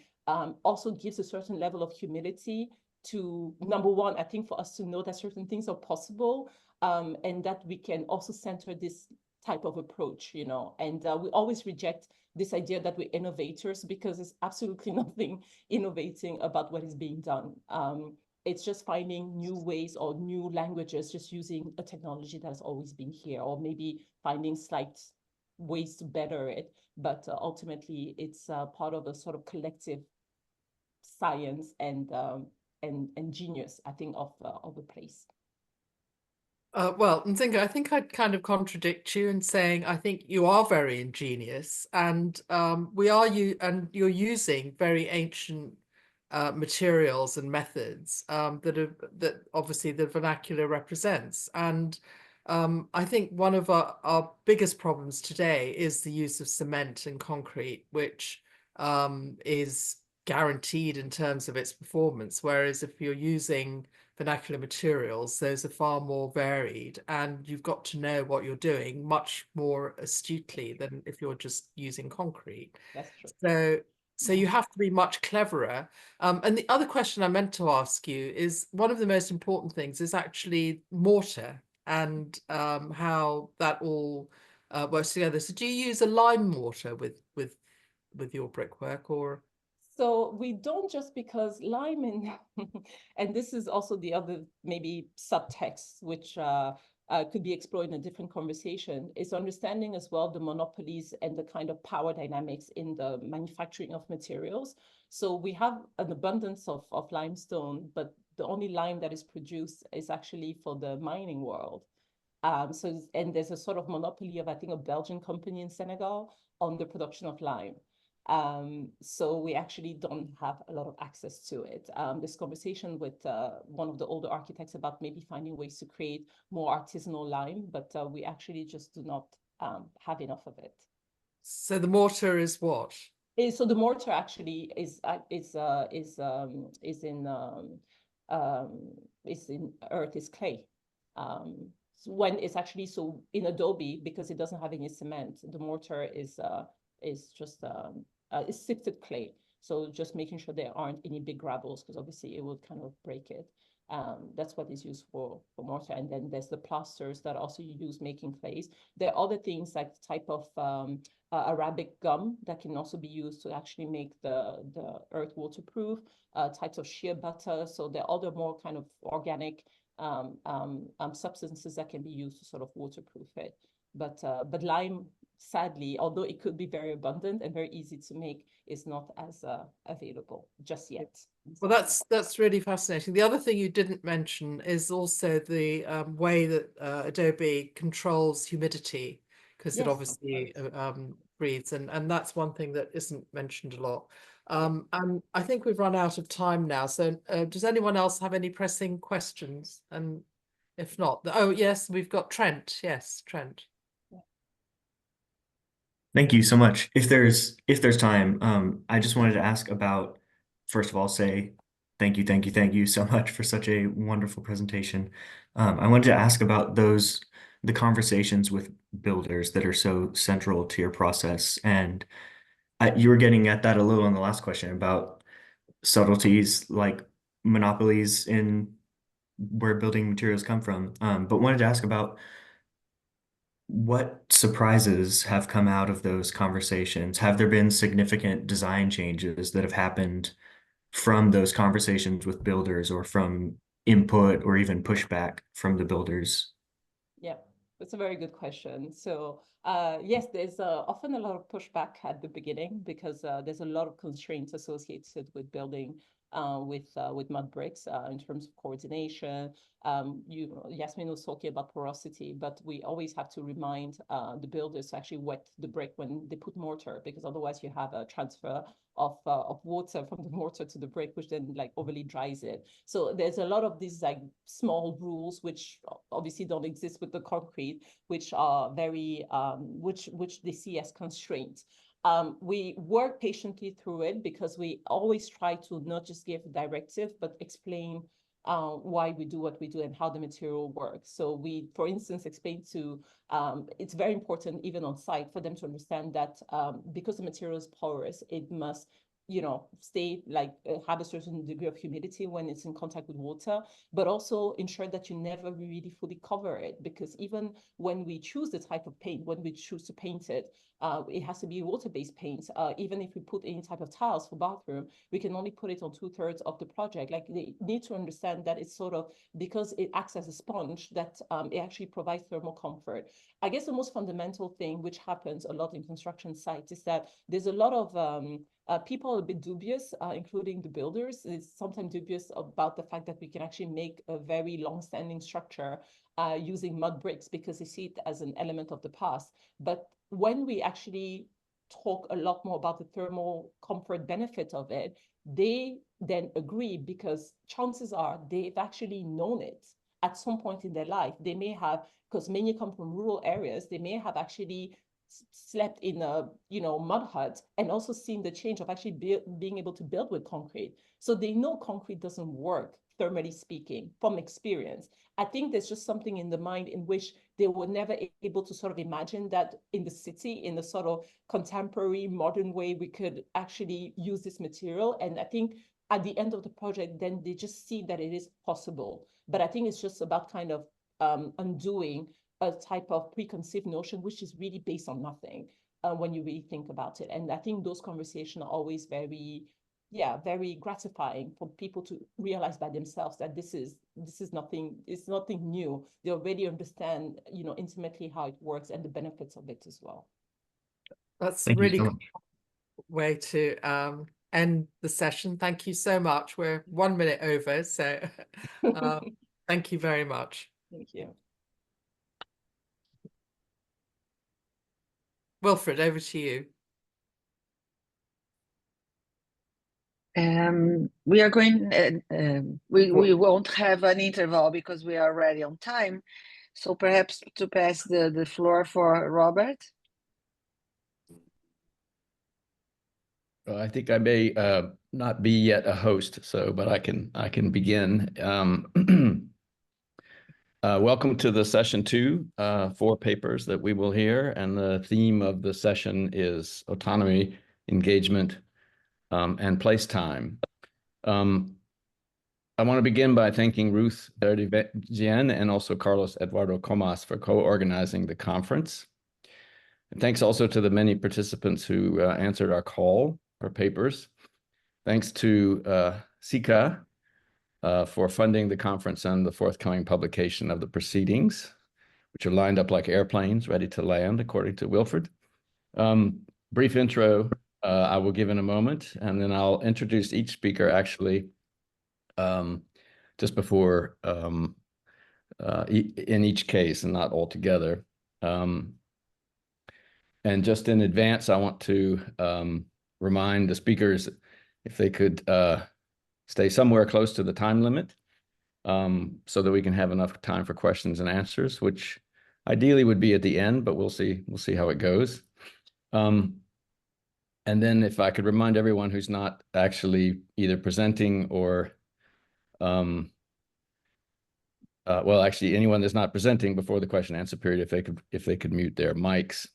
also gives a certain level of humility to, number one, I think for us to know that certain things are possible and that we can also center this type of approach, you know, and we always reject this idea that we're innovators because there's absolutely nothing innovating about what is being done. It's just finding new ways or new languages, just using a technology that has always been here, or maybe finding slight ways to better it. But ultimately, it's part of a sort of collective science and genius, I think, of the place. Well, NZINGA, I think I'd kind of contradict you in saying I think you are very ingenious, and you're using very ancient materials and methods that obviously the vernacular represents. And I think one of our biggest problems today is the use of cement and concrete, which is guaranteed in terms of its performance, whereas if you're using vernacular materials, those are far more varied, and you've got to know what you're doing much more astutely than if you're just using concrete. That's true. So you have to be much cleverer. And the other question I meant to ask you is, one of the most important things is actually mortar and how that all works together. So do you use a lime mortar with your brickwork, or? So we don't, just because lime and this is also the other maybe subtext, which could be explored in a different conversation, is understanding as well the monopolies and the kind of power dynamics in the manufacturing of materials. So we have an abundance of limestone, but the only lime that is produced is actually for the mining world. And there's a sort of monopoly of, I think, a Belgian company in Senegal on the production of lime. So we actually don't have a lot of access to it. This conversation with one of the older architects about maybe finding ways to create more artisanal lime, but we actually just do not have enough of it. So the mortar is what? So the mortar actually is in earth, is clay. When it's actually, so in adobe, because it doesn't have any cement, the mortar is just is sifted clay. So just making sure there aren't any big gravels, because obviously it would kind of break it. That's what is used for mortar. And then there's the plasters that also you use making clays. There are other things like the type of Arabic gum that can also be used to actually make the earth waterproof, types of shea butter. So there are other more kind of organic substances that can be used to sort of waterproof it. But lime, sadly, although it could be very abundant and very easy to make, is not as available just yet. Well, that's really fascinating. The other thing you didn't mention is also the way that Adobe controls humidity, because it obviously breathes, and that's one thing that isn't mentioned a lot. And I think we've run out of time now. So does anyone else have any pressing questions? And if not, oh yes, we've got Trent. Yes, Trent. Thank you so much. If there's time, I just wanted to ask about, first of all, say thank you so much for such a wonderful presentation. I wanted to ask about the conversations with builders that are so central to your process. And you were getting at that a little in the last question about subtleties like monopolies in where building materials come from. But wanted to ask about what surprises have come out of those conversations? Have there been significant design changes that have happened from those conversations with builders, or from input or even pushback from the builders? Yeah, that's a very good question. So yes, there's often a lot of pushback at the beginning, because there's a lot of constraints associated with building with mud bricks in terms of coordination. Yasmin was talking about porosity, but we always have to remind the builders to actually wet the brick when they put mortar, because otherwise you have a transfer of water from the mortar to the brick, which then like overly dries it. So there's a lot of these like small rules which obviously don't exist with the concrete, which are very which they see as constraints. We work patiently through it, because we always try to not just give a directive, but explain why we do what we do and how the material works. So we, for instance, explain to, it's very important even on site for them to understand that because the material is porous, it must, you know, stay like have a certain degree of humidity when it's in contact with water, but also ensure that you never really fully cover it, because even when we choose the type of paint, when we choose to paint it, it has to be water-based paint. Even if we put any type of tiles for bathroom, we can only put it on 2/3 of the project. Like they need to understand that it's sort of, because it acts as a sponge, that it actually provides thermal comfort. I guess the most fundamental thing, which happens a lot in construction sites, is that there's a lot of people are a bit dubious, including the builders, is sometimes dubious about the fact that we can actually make a very long-standing structure using mud bricks, because they see it as an element of the past. But when we actually talk a lot more about the thermal comfort benefit of it, they then agree, because chances are they've actually known it at some point in their life. They may have, because many come from rural areas, they may have actually slept in a mud hut and also seen the change of actually being able to build with concrete. So they know concrete doesn't work, thermally speaking, from experience. I think there's just something in the mind in which they were never able to sort of imagine that in the city, in a sort of contemporary modern way, we could actually use this material. And I think at the end of the project, then they just see that it is possible. But I think it's just about kind of undoing a type of preconceived notion, which is really based on nothing when you really think about it. And I think those conversations are always very gratifying for people to realize by themselves that this is nothing, it's nothing new. They already understand, intimately how it works and the benefits of it as well. That's a really good way to end the session. Thank you so much. We're 1 minute over, so thank you very much. Thank you. Wilfred, over to you. We are going, we won't have an interval because we are already on time. So perhaps to pass the floor for Robert. Well, I think I may not be yet a host, but I can begin. Welcome to the session 2, 4 papers that we will hear, and the theme of the session is autonomy, engagement, and place time. I want to begin by thanking Ruth Gien and also Carlos Eduardo Comas for co-organizing the conference. And thanks also to the many participants who answered our call for papers. Thanks to SICA for funding the conference and the forthcoming publication of the proceedings, which are lined up like airplanes ready to land, according to Wilfred. Brief intro I will give in a moment, and then I'll introduce each speaker actually just before in each case and not all together. And just in advance, I want to remind the speakers if they could stay somewhere close to the time limit so that we can have enough time for questions and answers, which ideally would be at the end, but we'll see how it goes. And then if I could remind everyone who's not actually either presenting or well, actually anyone that's not presenting before the question and answer period, if they could mute their mics.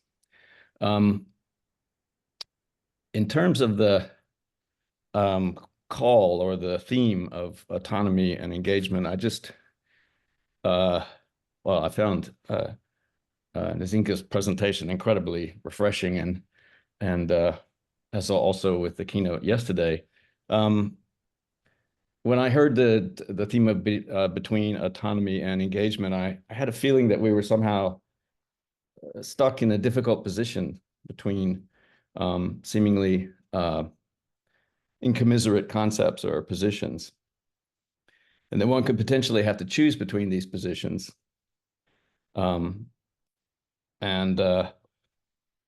In terms of the call or the theme of autonomy and engagement, I just well, I found NZINGA's presentation incredibly refreshing, and as also with the keynote yesterday. When I heard the theme of between autonomy and engagement, I had a feeling that we were somehow stuck in a difficult position between seemingly incommiserate concepts or positions. And then one could potentially have to choose between these positions.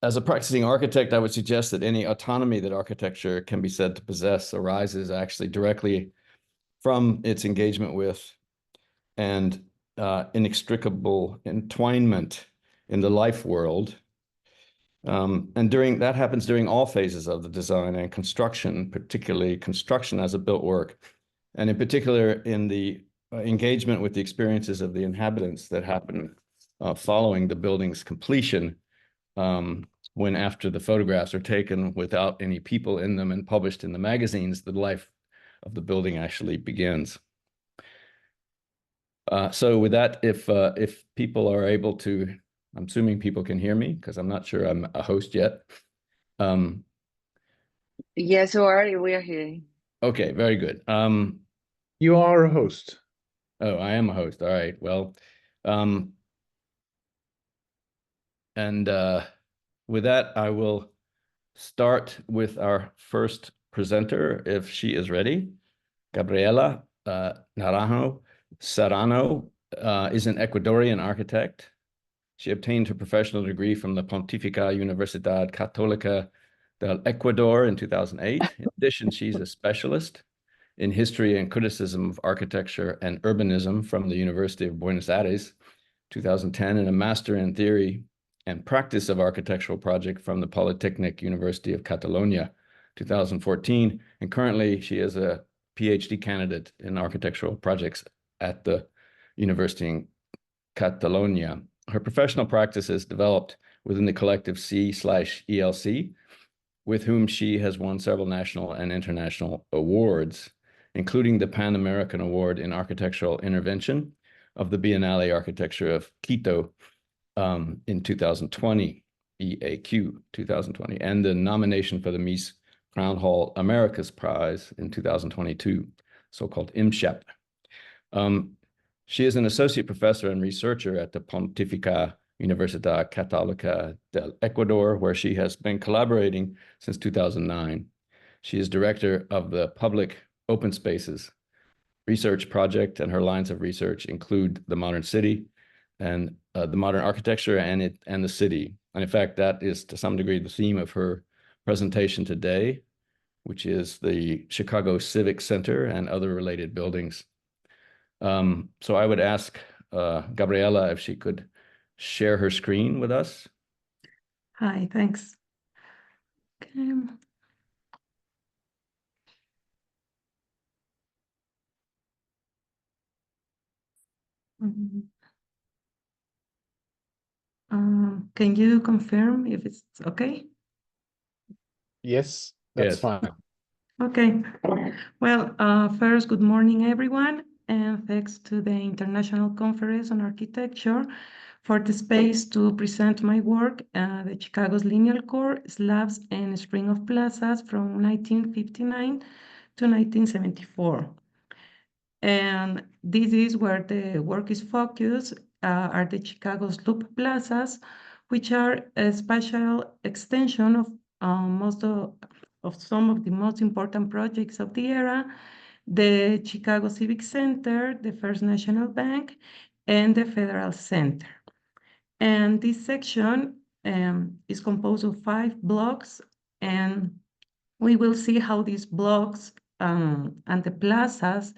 As a practicing architect, I would suggest that any autonomy that architecture can be said to possess arises actually directly from its engagement with and inextricable entwinement in the life world. And that happens during all phases of the design and construction, particularly construction as a built work, and in particular in the engagement with the experiences of the inhabitants that happen following the building's completion, when after the photographs are taken without any people in them and published in the magazines, the life of the building actually begins. So with that, if people are able to, I'm assuming people can hear me because I'm not sure I'm a host yet. Yes, we are hearing. Okay, very good. You are a host. Oh, I am a host. All right. Well, with that, I will start with our first presenter, if she is ready. Gabriela Naranjo Serrano is an Ecuadorian architect. She obtained her professional degree from the Pontificia Universidad Católica del Ecuador in 2008. In addition, she's a specialist in history and criticism of architecture and urbanism from the University of Buenos Aires, 2010, and a master in theory and practice of architectural project from the Polytechnic University of Catalonia, 2014. And currently she is a PhD candidate in architectural projects at the University in Catalonia. Her professional practice is developed within the collective C/ELC, with whom she has won several national and international awards, including the Pan American Award in Architectural Intervention of the Biennale Architecture of Quito in 2020, EAQ 2020, and the nomination for the Mies Crown Hall Americas Prize in 2022, so-called IMSHEP. She is an associate professor and researcher at the Pontificia Universidad Católica del Ecuador, where she has been collaborating since 2009. She is director of the Public Open Spaces Research Project, and her lines of research include the modern city and the modern architecture and the city. And in fact, that is to some degree the theme of her presentation today, which is the Chicago Civic Center and other related buildings. So I would ask Gabriela if she could share her screen with us. Hi, thanks. Okay. Can you confirm if it's okay? Yes, that's Yes. fine. Okay. Well, first, good morning, everyone, and thanks to the International Conference on Architecture for the space to present my work, the Chicago's Lineal Core, Slabs, and String of Plazas from 1959 to 1974. And this is where the work is focused, are the Chicago's loop plazas, which are a spatial extension of some of the most important projects of the era, the Chicago Civic Center, the First National Bank, and the Federal Center. And this section is composed of 5 blocks, and we will see how these blocks and the plazas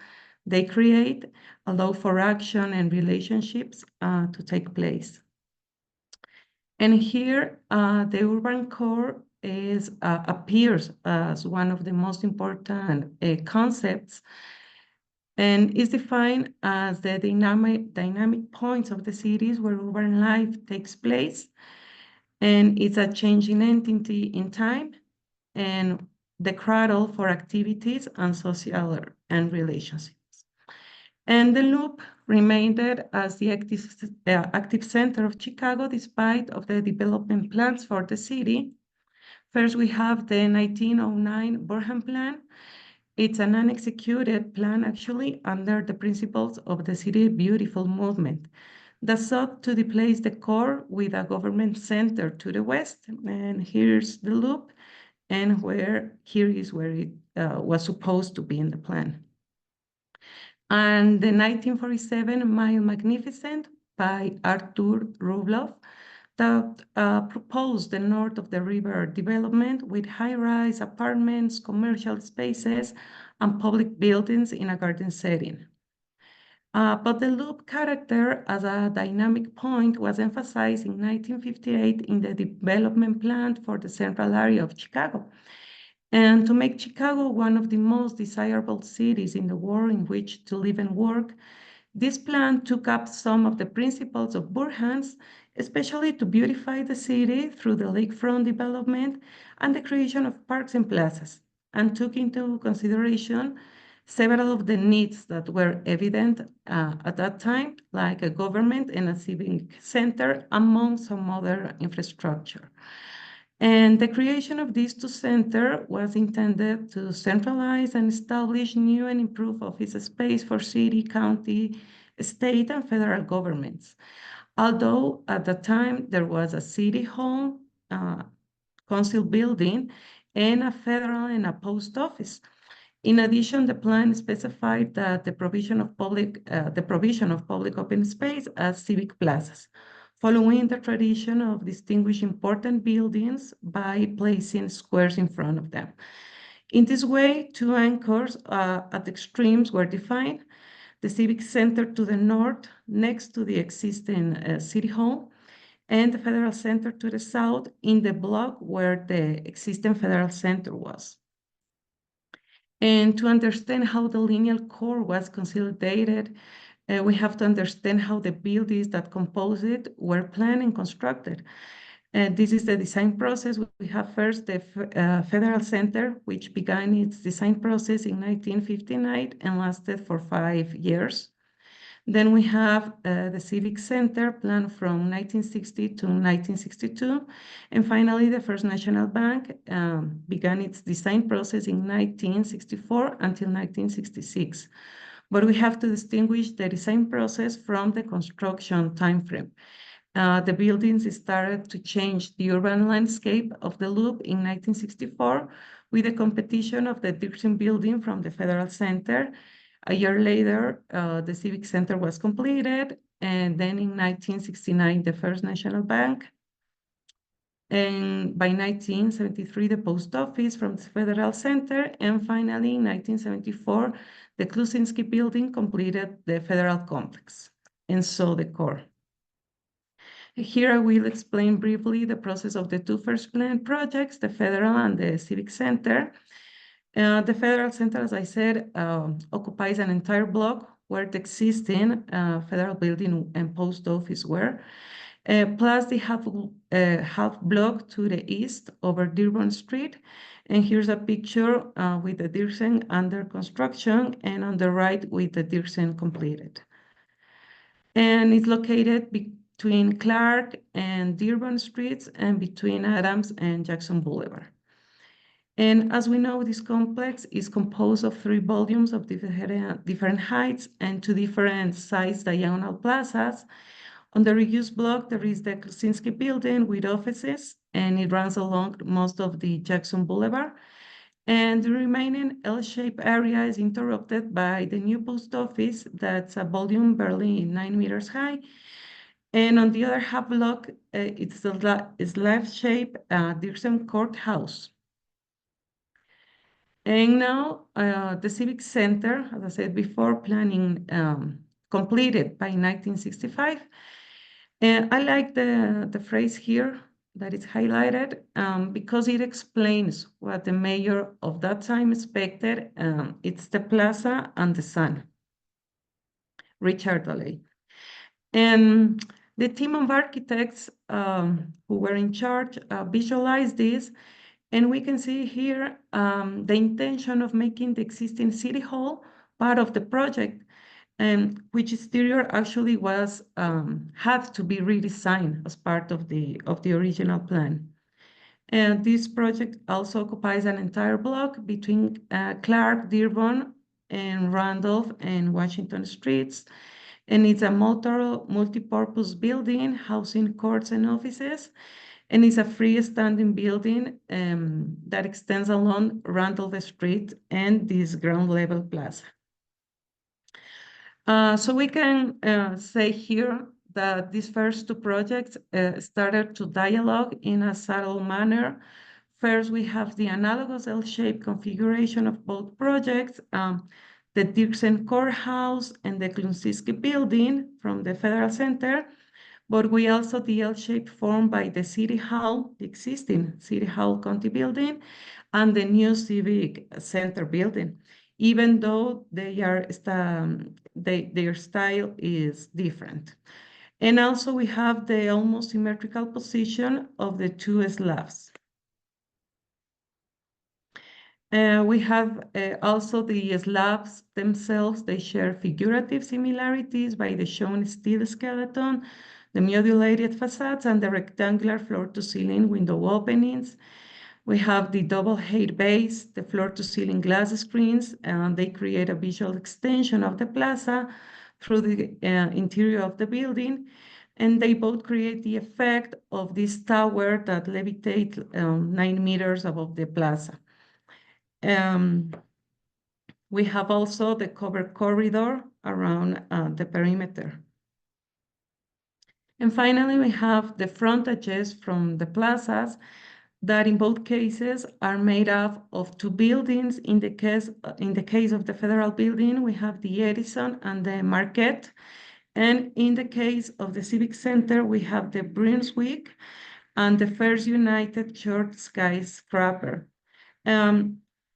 they create allow for action and relationships to take place. And here, the urban core appears as one of the most important concepts, and is defined as the dynamic points of the cities where urban life takes place, and it's a changing entity in time, and the cradle for activities and social and relationships. And the loop remained as the active center of Chicago despite of the development plans for the city. First, we have the 1909 Burham Plan. It's an unexecuted plan, actually, under the principles of the City Beautiful movement that sought to displace the core with a government center to the west. And here's the loop, and here is where it was supposed to be in the plan. And the 1947 Mile Magnificent by Arthur Rubloff that proposed the north of the river development with high-rise apartments, commercial spaces, and public buildings in a garden setting. But the loop character as a dynamic point was emphasized in 1958 in the development plan for the central area of Chicago. And to make Chicago one of the most desirable cities in the world in which to live and work, this plan took up some of the principles of Burham's, especially to beautify the city through the lakefront development and the creation of parks and plazas, and took into consideration several of the needs that were evident at that time, like a government and a civic center, among some other infrastructure. And the creation of these 2 centers was intended to centralize and establish new and improved office space for city, county, state, and federal governments. Although at the time there was a city hall, council building, and a federal and a post office. In addition, the plan specified that the provision of public open space as civic plazas, following the tradition of distinguishing important buildings by placing squares in front of them. In this way, 2 anchors at the extremes were defined: the Civic Center to the north, next to the existing City Hall, and the Federal Center to the south, in the block where the existing Federal Center was. And to understand how the lineal core was consolidated, we have to understand how the buildings that compose it were planned and constructed. And this is the design process. We have first the Federal Center, which began its design process in 1959 and lasted for 5 years. Then we have the Civic Center planned from 1960 to 1962. And finally, the First National Bank began its design process in 1964 until 1966. But we have to distinguish the design process from the construction timeframe. The buildings started to change the urban landscape of the loop in 1964 with the competition of the Dirksen building from the Federal Center. A year later, the Civic Center was completed, and then in 1969, the First National Bank. And by 1973, the Post Office from the Federal Center, and finally in 1974, the Kluczynski building completed the Federal Complex, and so the core. Here I will explain briefly the process of the two first planned projects, the Federal and the Civic Center. The Federal Center, as I said, occupies an entire block where the existing Federal building and Post Office were, plus the half block to the east over Dearborn Street. And here's a picture with the Dirksen under construction, and on the right with the Dirksen completed. And it's located between Clark and Dearborn Streets and between Adams and Jackson Boulevard. And as we know, this complex is composed of 3 volumes of different heights and 2 different size diagonal plazas. On the reused block, there is the Kluczynski building with offices, and it runs along most of the Jackson Boulevard. And the remaining L-shaped area is interrupted by the new post office that's a volume barely 9 meters high. And on the other half block, it's the slab-shaped Dirksen Courthouse. And now the Civic Center, as I said before, planning completed by 1965. And I like the phrase here that is highlighted because it explains what the mayor of that time expected. It's the plaza and the sun, Richard Daley. And the team of architects who were in charge visualized this. And we can see here the intention of making the existing city hall part of the project, which exterior actually was had to be redesigned as part of the original plan. And this project also occupies an entire block between Clark, Dearborn, and Randolph and Washington Streets. And it's a multi-purpose building housing courts and offices. And it's a freestanding building that extends along Randolph Street and this ground level plaza. So we can say here that these first 2 projects started to dialogue in a subtle manner. First, we have the analogous L-shaped configuration of both projects, the Dirksen Courthouse and the Kluczynski building from the Federal Center. But we also the L-shaped form by the City Hall, the existing City Hall County building, and the new Civic Center building, even though they are their style is different. And also we have the almost symmetrical position of the 2 slabs. We have also the slabs themselves. They share figurative similarities by the shown steel skeleton, the modulated facades, and the rectangular floor-to-ceiling window openings. We have the double height base, the floor-to-ceiling glass screens, and they create a visual extension of the plaza through the interior of the building. And they both create the effect of this tower that levitates 9 meters above the plaza. We have also the covered corridor around the perimeter. And finally, we have the frontages from the plazas that in both cases are made up of 2 buildings. In the case of the Federal building, we have the Edison and the Marquette. And in the case of the Civic Center, we have the Brunswick and the First United Church skyscraper.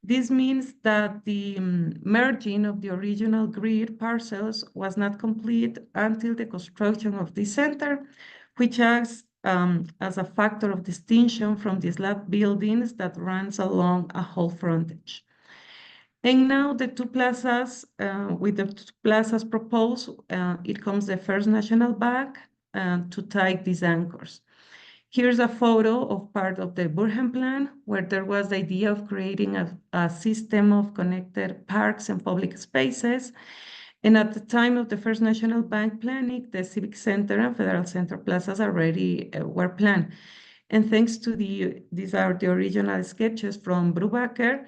This means that the merging of the original grid parcels was not complete until the construction of the center, which acts as a factor of distinction from the slab buildings that runs along a whole frontage. And now the 2 plazas, with the 2 plazas proposed, it comes the First National Bank to tie these anchors. Here's a photo of part of the Burhan plan, where there was the idea of creating a system of connected parks and public spaces. And at the time of the First National Bank planning, the Civic Center and Federal Center plazas already were planned. And thanks to these are the original sketches from Brubaker,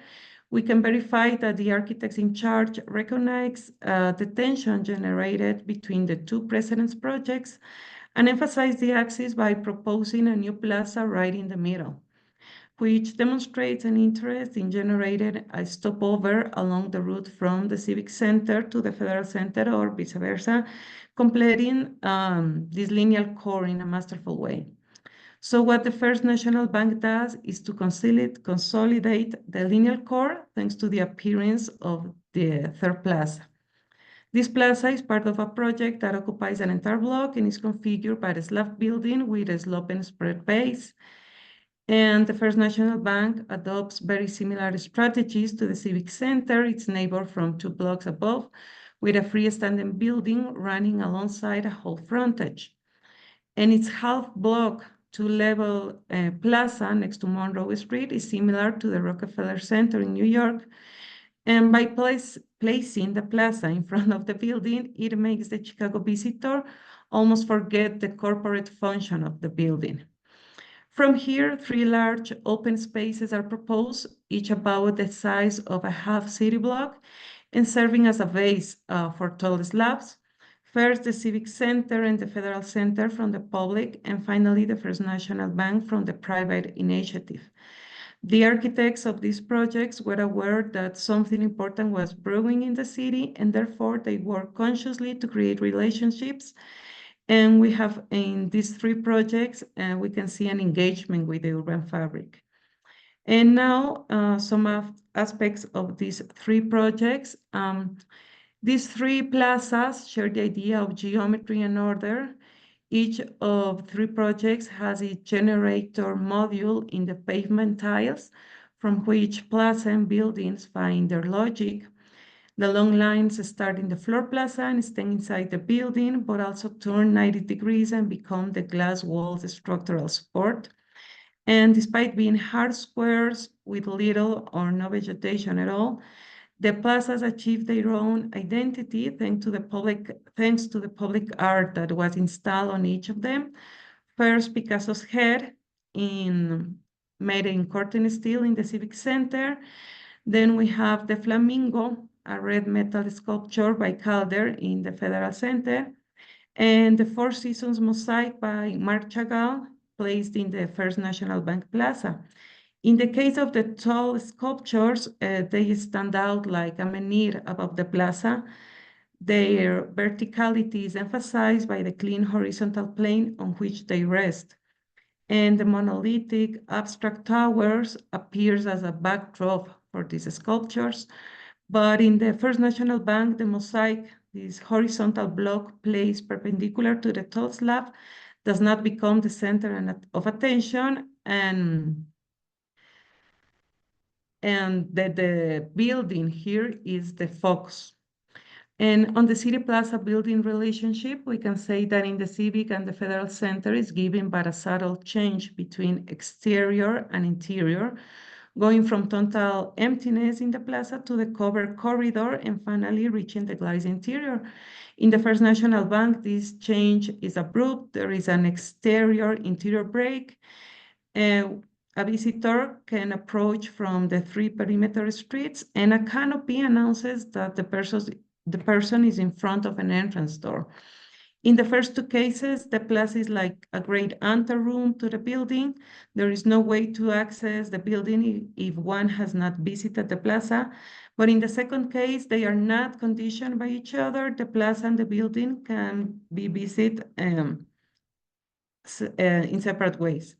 we can verify that the architects in charge recognize the tension generated between the two precedent projects and emphasize the axis by proposing a new plaza right in the middle, which demonstrates an interest in generating a stopover along the route from the Civic Center to the Federal Center or vice versa, completing this linear core in a masterful way. So what the First National Bank does is to consolidate the linear core thanks to the appearance of the third plaza. This plaza is part of a project that occupies an entire block and is configured by a slab building with a slope and spread base. And the First National Bank adopts very similar strategies to the Civic Center, its neighbor from 2 blocks above, with a freestanding building running alongside a whole frontage. And its half-block, 2-level plaza next to Monroe Street is similar to the Rockefeller Center in New York. And by placing the plaza in front of the building, it makes the Chicago visitor almost forget the corporate function of the building. From here, 3 large open spaces are proposed, each about the size of a half city block and serving as a base for tall slabs. First, the Civic Center and the Federal Center from the public, and finally, the First National Bank from the private initiative. The architects of these projects were aware that something important was brewing in the city, and therefore they worked consciously to create relationships. And we have in these 3 projects, we can see an engagement with the urban fabric. And now some aspects of these 3 projects. These 3 plazas share the idea of geometry and order. Each of 3 projects has a generator module in the pavement tiles from which plaza and buildings find their logic. The long lines start in the floor plaza and stay inside the building, but also turn 90 degrees and become the glass walls structural support. And despite being hard squares with little or no vegetation at all, the plazas achieved their own identity thanks to the public art that was installed on each of them. First, Picasso's head made in curtain steel in the Civic Center. Then we have the Flamingo, a red metal sculpture by Calder in the Federal Center, and the Four Seasons mosaic by Marc Chagall, placed in the First National Bank Plaza. In the case of the tall sculptures, they stand out like a menhir above the plaza. Their verticality is emphasized by the clean horizontal plane on which they rest. And the monolithic abstract towers appears as a backdrop for these sculptures. But in the First National Bank, the mosaic, this horizontal block placed perpendicular to the tall slab, does not become the center of attention, and that the building here is the focus. And on the City Plaza building relationship, we can say that in the Civic and the Federal Center is given by a subtle change between exterior and interior, going from total emptiness in the plaza to the covered corridor and finally reaching the glass interior. In the First National Bank, this change is abrupt. There is an exterior-interior break. A visitor can approach from the 3 perimeter streets, and a canopy announces that the person is in front of an entrance door. In the first 2 cases, the plaza is like a great anteroom to the building. There is no way to access the building if one has not visited the plaza. But in the second case, they are not conditioned by each other. The plaza and the building can be visited in separate ways.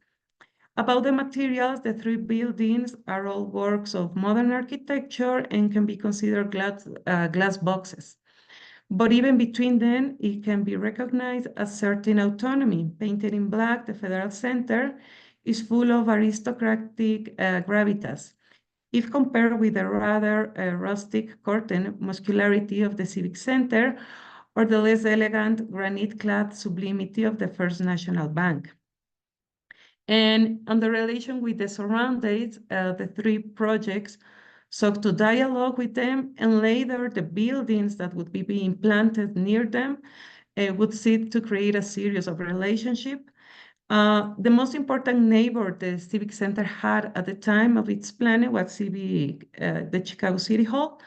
About the materials, the 3 buildings are all works of modern architecture and can be considered glass boxes. But even between them, it can be recognized as certain autonomy. Painted in black, the Federal Center is full of aristocratic gravitas. If compared with the rather rustic curtain muscularity of the Civic Center or the less elegant granite-clad sublimity of the First National Bank. And on the relation with the surroundings, the 3 projects sought to dialogue with them, and later the buildings that would be being planted near them would seek to create a series of relationship. The most important neighbor the Civic Center had at the time of its planning was the Chicago City Hall,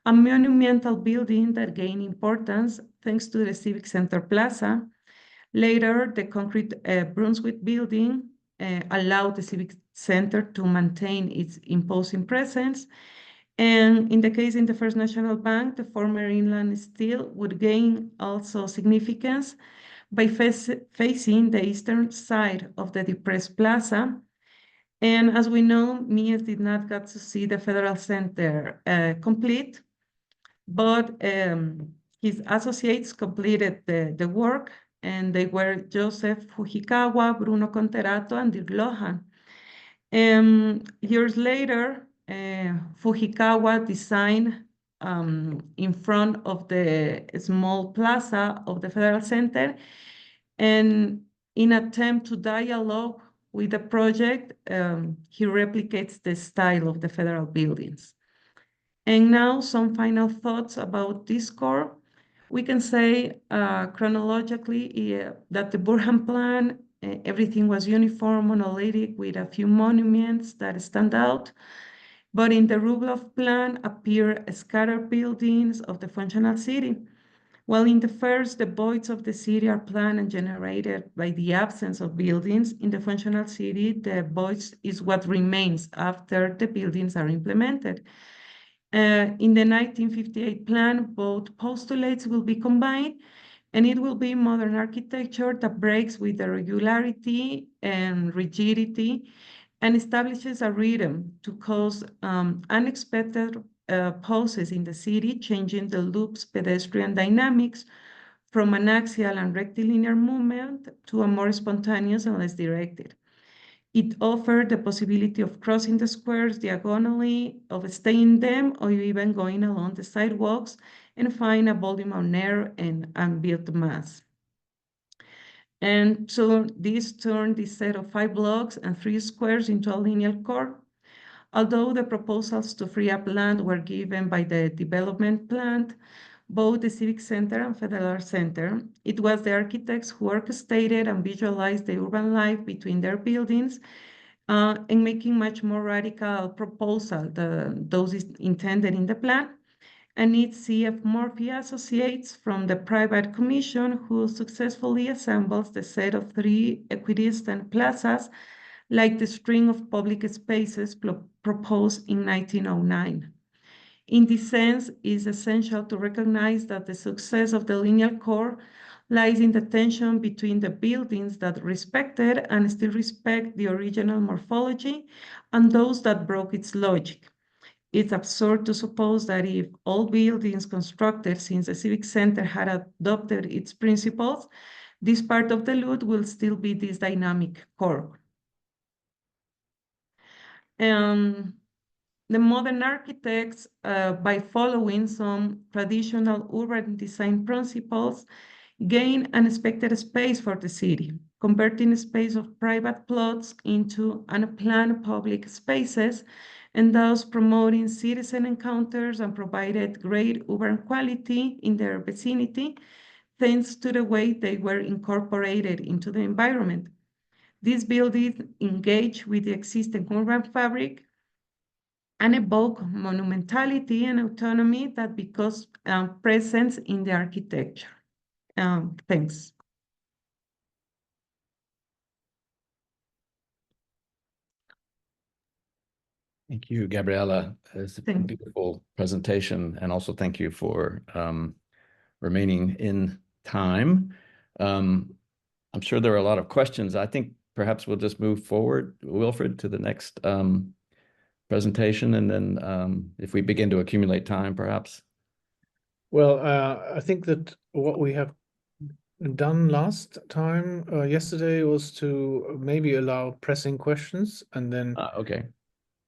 a monumental building that gained importance thanks to the Civic Center Plaza. Later, the concrete Brunswick building allowed the Civic Center to maintain its imposing presence. And in the case in the First National Bank, the former inland steel would gain also significance by facing the eastern side of the depressed plaza. And as we know, Mies did not get to see the Federal Center complete, but his associates completed the work, and they were Joseph Fujikawa, Bruno Conterato, and Dirk Lohan. Years later, Fujikawa designed in front of the small plaza of the Federal Center, and in attempt to dialogue with the project, he replicates the style of the federal buildings. And now some final thoughts about this core. We can say chronologically that the Burhan plan, everything was uniform, monolithic, with a few monuments that stand out. But in the Rublev plan appear scattered buildings of the functional city. While in the first, the voids of the city are planned and generated by the absence of buildings, in the functional city, the voids is what remains after the buildings are implemented. In the 1958 plan, both postulates will be combined, and it will be modern architecture that breaks with the regularity and rigidity and establishes a rhythm to cause unexpected pauses in the city, changing the loop's pedestrian dynamics from an axial and rectilinear movement to a more spontaneous and less directed. It offered the possibility of crossing the squares diagonally, of staying them, or even going along the sidewalks and find a volume of air and ambient mass. And so this turned this set of 5 blocks and 3 squares into a linear core. Although the proposals to free up land were given by the development plan, both the Civic Center and Federal Center, it was the architects who orchestrated and visualized the urban life between their buildings, and making much more radical proposal than those intended in the plan. And its CF Murphy Associates from the private commission, who successfully assembles the set of 3 equidistant plazas like the string of public spaces proposed in 1909. In this sense, it is essential to recognize that the success of the linear core lies in the tension between the buildings that respected and still respect the original morphology and those that broke its logic. It's absurd to suppose that if all buildings constructed since the Civic Center had adopted its principles, this part of the loop will still be this dynamic core. The modern architects, by following some traditional urban design principles, gain unexpected space for the city, converting space of private plots into unplanned public spaces, and thus promoting citizen encounters and provided great urban quality in their vicinity, thanks to the way they were incorporated into the environment. These buildings engage with the existing urban fabric and evoke monumentality and autonomy that becomes present in the architecture. Thanks. Thank you, Gabriela. It's a beautiful presentation, and also thank you for remaining in time. I'm sure there are a lot of questions. I think perhaps we'll just move forward, Wilfred, to the next presentation, and then if we begin to accumulate time, perhaps. Well, I think that what we have done last time, yesterday, was to maybe allow pressing questions, and then okay.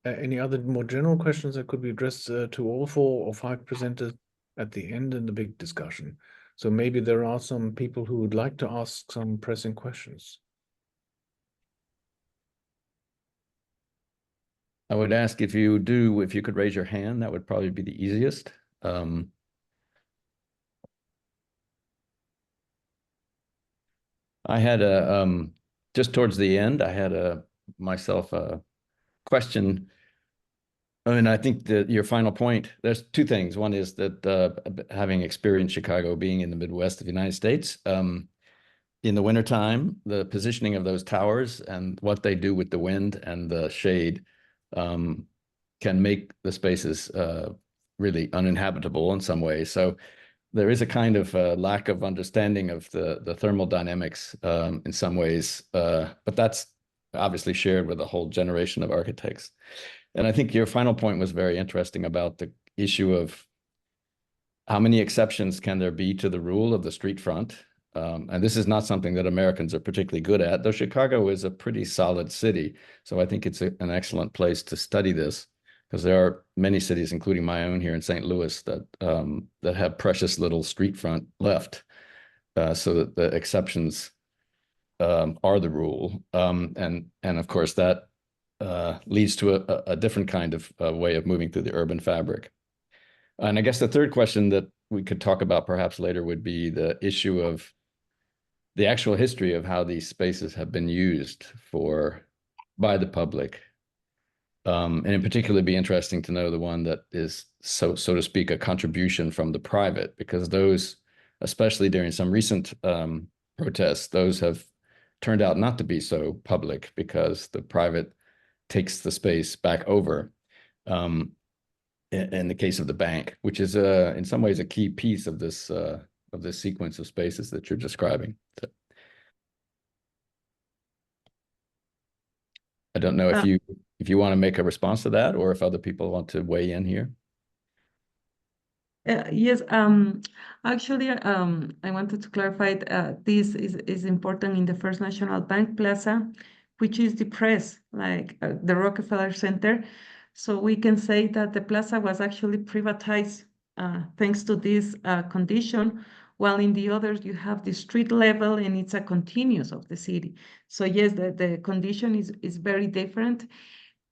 Any other more general questions that could be addressed to all 4 or 5 presenters at the end in the big discussion. So maybe there are some people who would like to ask some pressing questions. I would ask if you could raise your hand, that would probably be the easiest. I had just towards the end, I had myself a question. I mean, I think that your final point, there's two things. One is that having experienced Chicago, being in the Midwest of the United States, in the wintertime, the positioning of those towers and what they do with the wind and the shade can make the spaces really uninhabitable in some ways. So there is a kind of lack of understanding of the thermal dynamics in some ways, but that's obviously shared with a whole generation of architects. And I think your final point was very interesting about the issue of how many exceptions can there be to the rule of the street front. And this is not something that Americans are particularly good at, though Chicago is a pretty solid city. So I think it's an excellent place to study this, because there are many cities, including my own here in St. Louis, that that have precious little street front left, so that the exceptions are the rule. And of course, that leads to a different kind of way of moving through the urban fabric. And I guess the third question that we could talk about perhaps later would be the issue of the actual history of how these spaces have been used by the public. And in particular, it'd be interesting to know the one that is, so to speak, a contribution from the private, because those, especially during some recent protests, those have turned out not to be so public because the private takes the space back over. In the case of the bank, which is in some ways a key piece of this sequence of spaces that you're describing. So, I don't know if you want to make a response to that, or if other people want to weigh in here. Yes, actually, I wanted to clarify this is important in the First National Bank Plaza, which is the press, like the Rockefeller Center. So we can say that the plaza was actually privatized thanks to this condition, while in the others you have the street level and it's a continuous of the city. So yes, the condition is very different.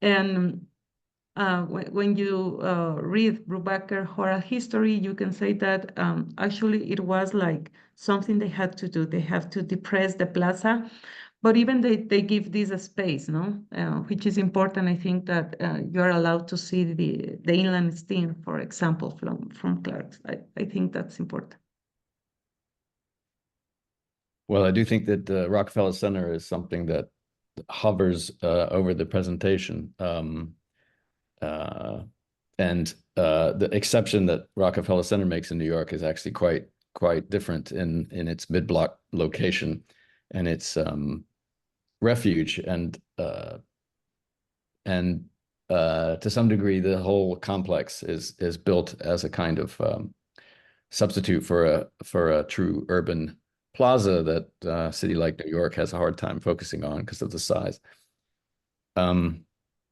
And when you read Brubaker oral history, you can say that actually it was like something they had to do. They have to depress the plaza, but even they give this a space, no? Which is important. I think that you're allowed to see the inland steam, for example, from Clark's. I think that's important. Well, I do think that the Rockefeller Center is something that hovers over the presentation. And the exception that Rockefeller Center makes in New York is actually quite different in its mid-block location and its refuge, and to some degree the whole complex is built as a kind of substitute for a true urban plaza that a city like New York has a hard time focusing on because of the size. Are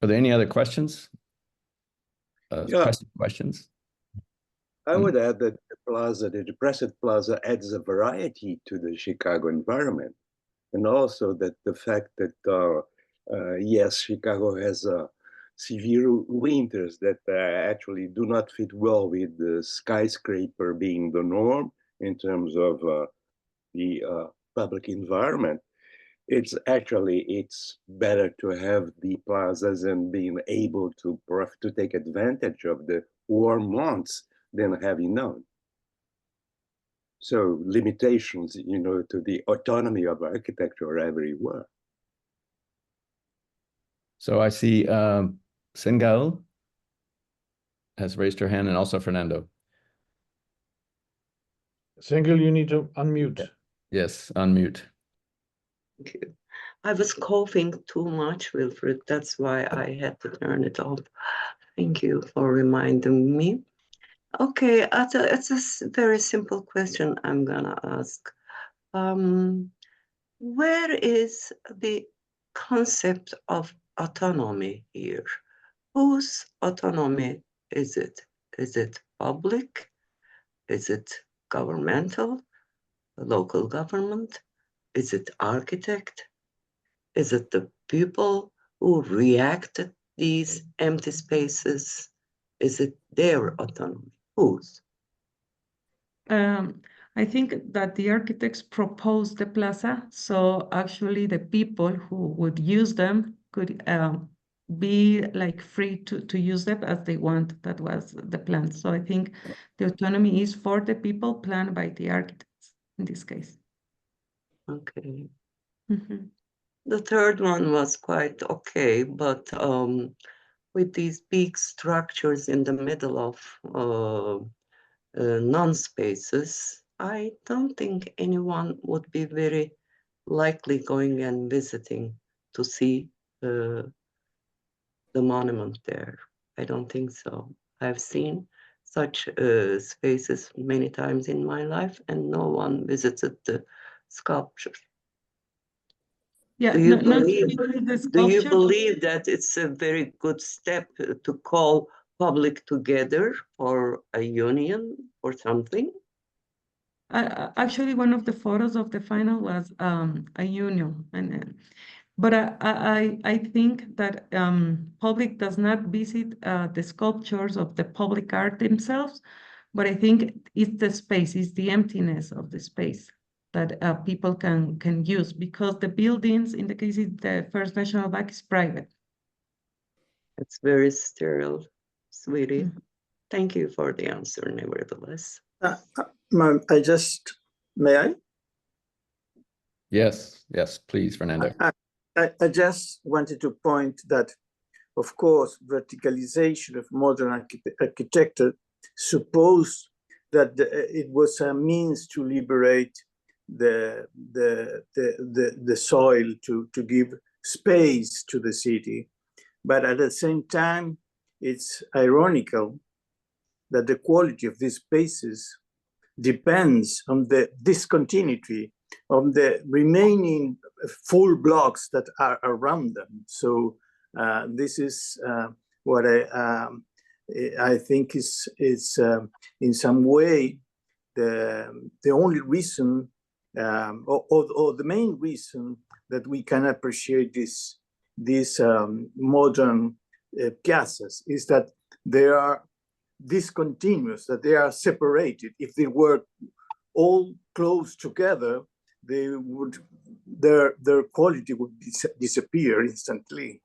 there any other questions? Questions? I would add that the depressed plaza adds a variety to the Chicago environment. And also that the fact that, yes, Chicago has severe winters that actually do not fit well with the skyscraper being the norm in terms of the public environment. It's better to have the plazas and being able to take advantage of the warm months than having none. So limitations, to the autonomy of architecture are everywhere. So I see Singal has raised her hand, and also Fernando. Singal, you need to unmute. Yes, unmute. Thank you. I was coughing too much, Wilfred. That's why I had to turn it off. Thank you for reminding me. Okay, it's a very simple question I'm gonna ask. Where is the concept of autonomy here? Whose autonomy is it? Is it public? Is it governmental, local government? Is it architect? Is it the people who react to these empty spaces? Is it their autonomy? Whose? I think that the architects proposed the plaza, so actually the people who would use them could be like free to use them as they want. That was the plan. So I think the autonomy is for the people, planned by the architects in this case. Okay. Mhm. The third one was quite okay, but with these big structures in the middle of non-spaces, I don't think anyone would be very likely going and visiting to see the monument there. I don't think so. I've seen such spaces many times in my life, and no one visited the sculpture. Yeah, Do you not believe, the do you sculpture. believe that it's a very good step to call public together for a union or something? Actually, one of the photos of the final was a union, and but I think that public does not visit the sculptures of the public art themselves, but I think it's the space, it's the emptiness of the space that people can use, because the buildings, in the case of the First National Bank, is private. It's very sterile, sweetie. Mhm. Thank you for the answer, nevertheless. Ma'am, may I? Yes, yes, please, Fernando. I just wanted to point that, of course, verticalization of modern architecture supposed that it was a means to liberate the soil, to give space to the city. But at the same time, it's ironical that the quality of these spaces depends on the discontinuity of the remaining full blocks that are around them. So this is what I think is in some way the only reason or the main reason that we can appreciate these modern piazzas is that they are discontinuous, that they are separated. If they were all close together, their quality would disappear instantly.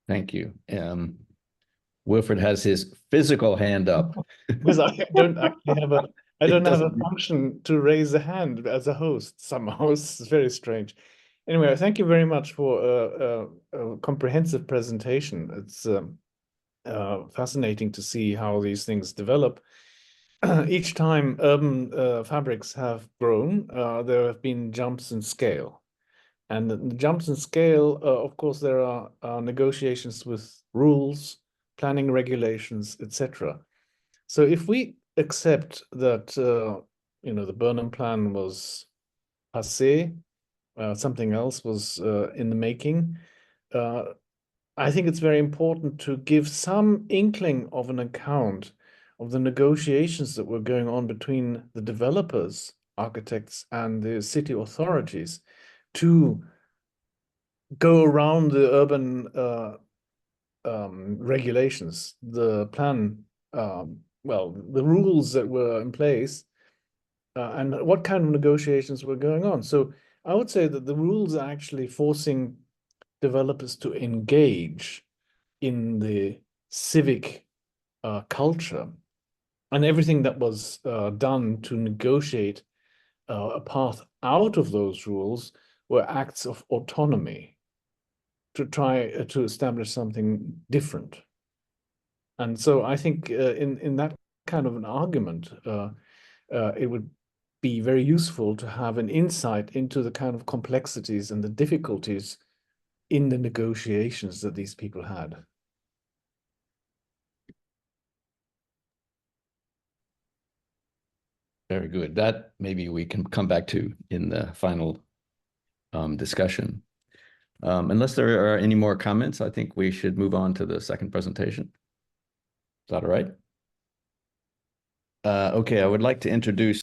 Thank you. Wilfred has his physical hand up. Because I don't actually have I don't have a doesn't- function to raise a hand as a host somehow. It's very strange. Anyway, thank you very much for a comprehensive presentation. It's fascinating to see how these things develop. Each time urban fabrics have grown, there have been jumps in scale. And the jumps in scale, of course, there are negotiations with rules, planning regulations, etc. So if we accept that, the Burnham Plan was passé, something else was in the making, I think it's very important to give some inkling of an account of the negotiations that were going on between the developers, architects, and the city authorities to go around the urban regulations, the plan, the rules that were in place, and what kind of negotiations were going on. So I would say that the rules are actually forcing developers to engage in the civic culture, and everything that was done to negotiate a path out of those rules were acts of autonomy to try to establish something different. And so I think in that kind of an argument, it would be very useful to have an insight into the kind of complexities and the difficulties in the negotiations that these people had. Very good. That maybe we can come back to in the final discussion. Unless there are any more comments, I think we should move on to the second presentation. Is that all right? Okay, I would like to introduce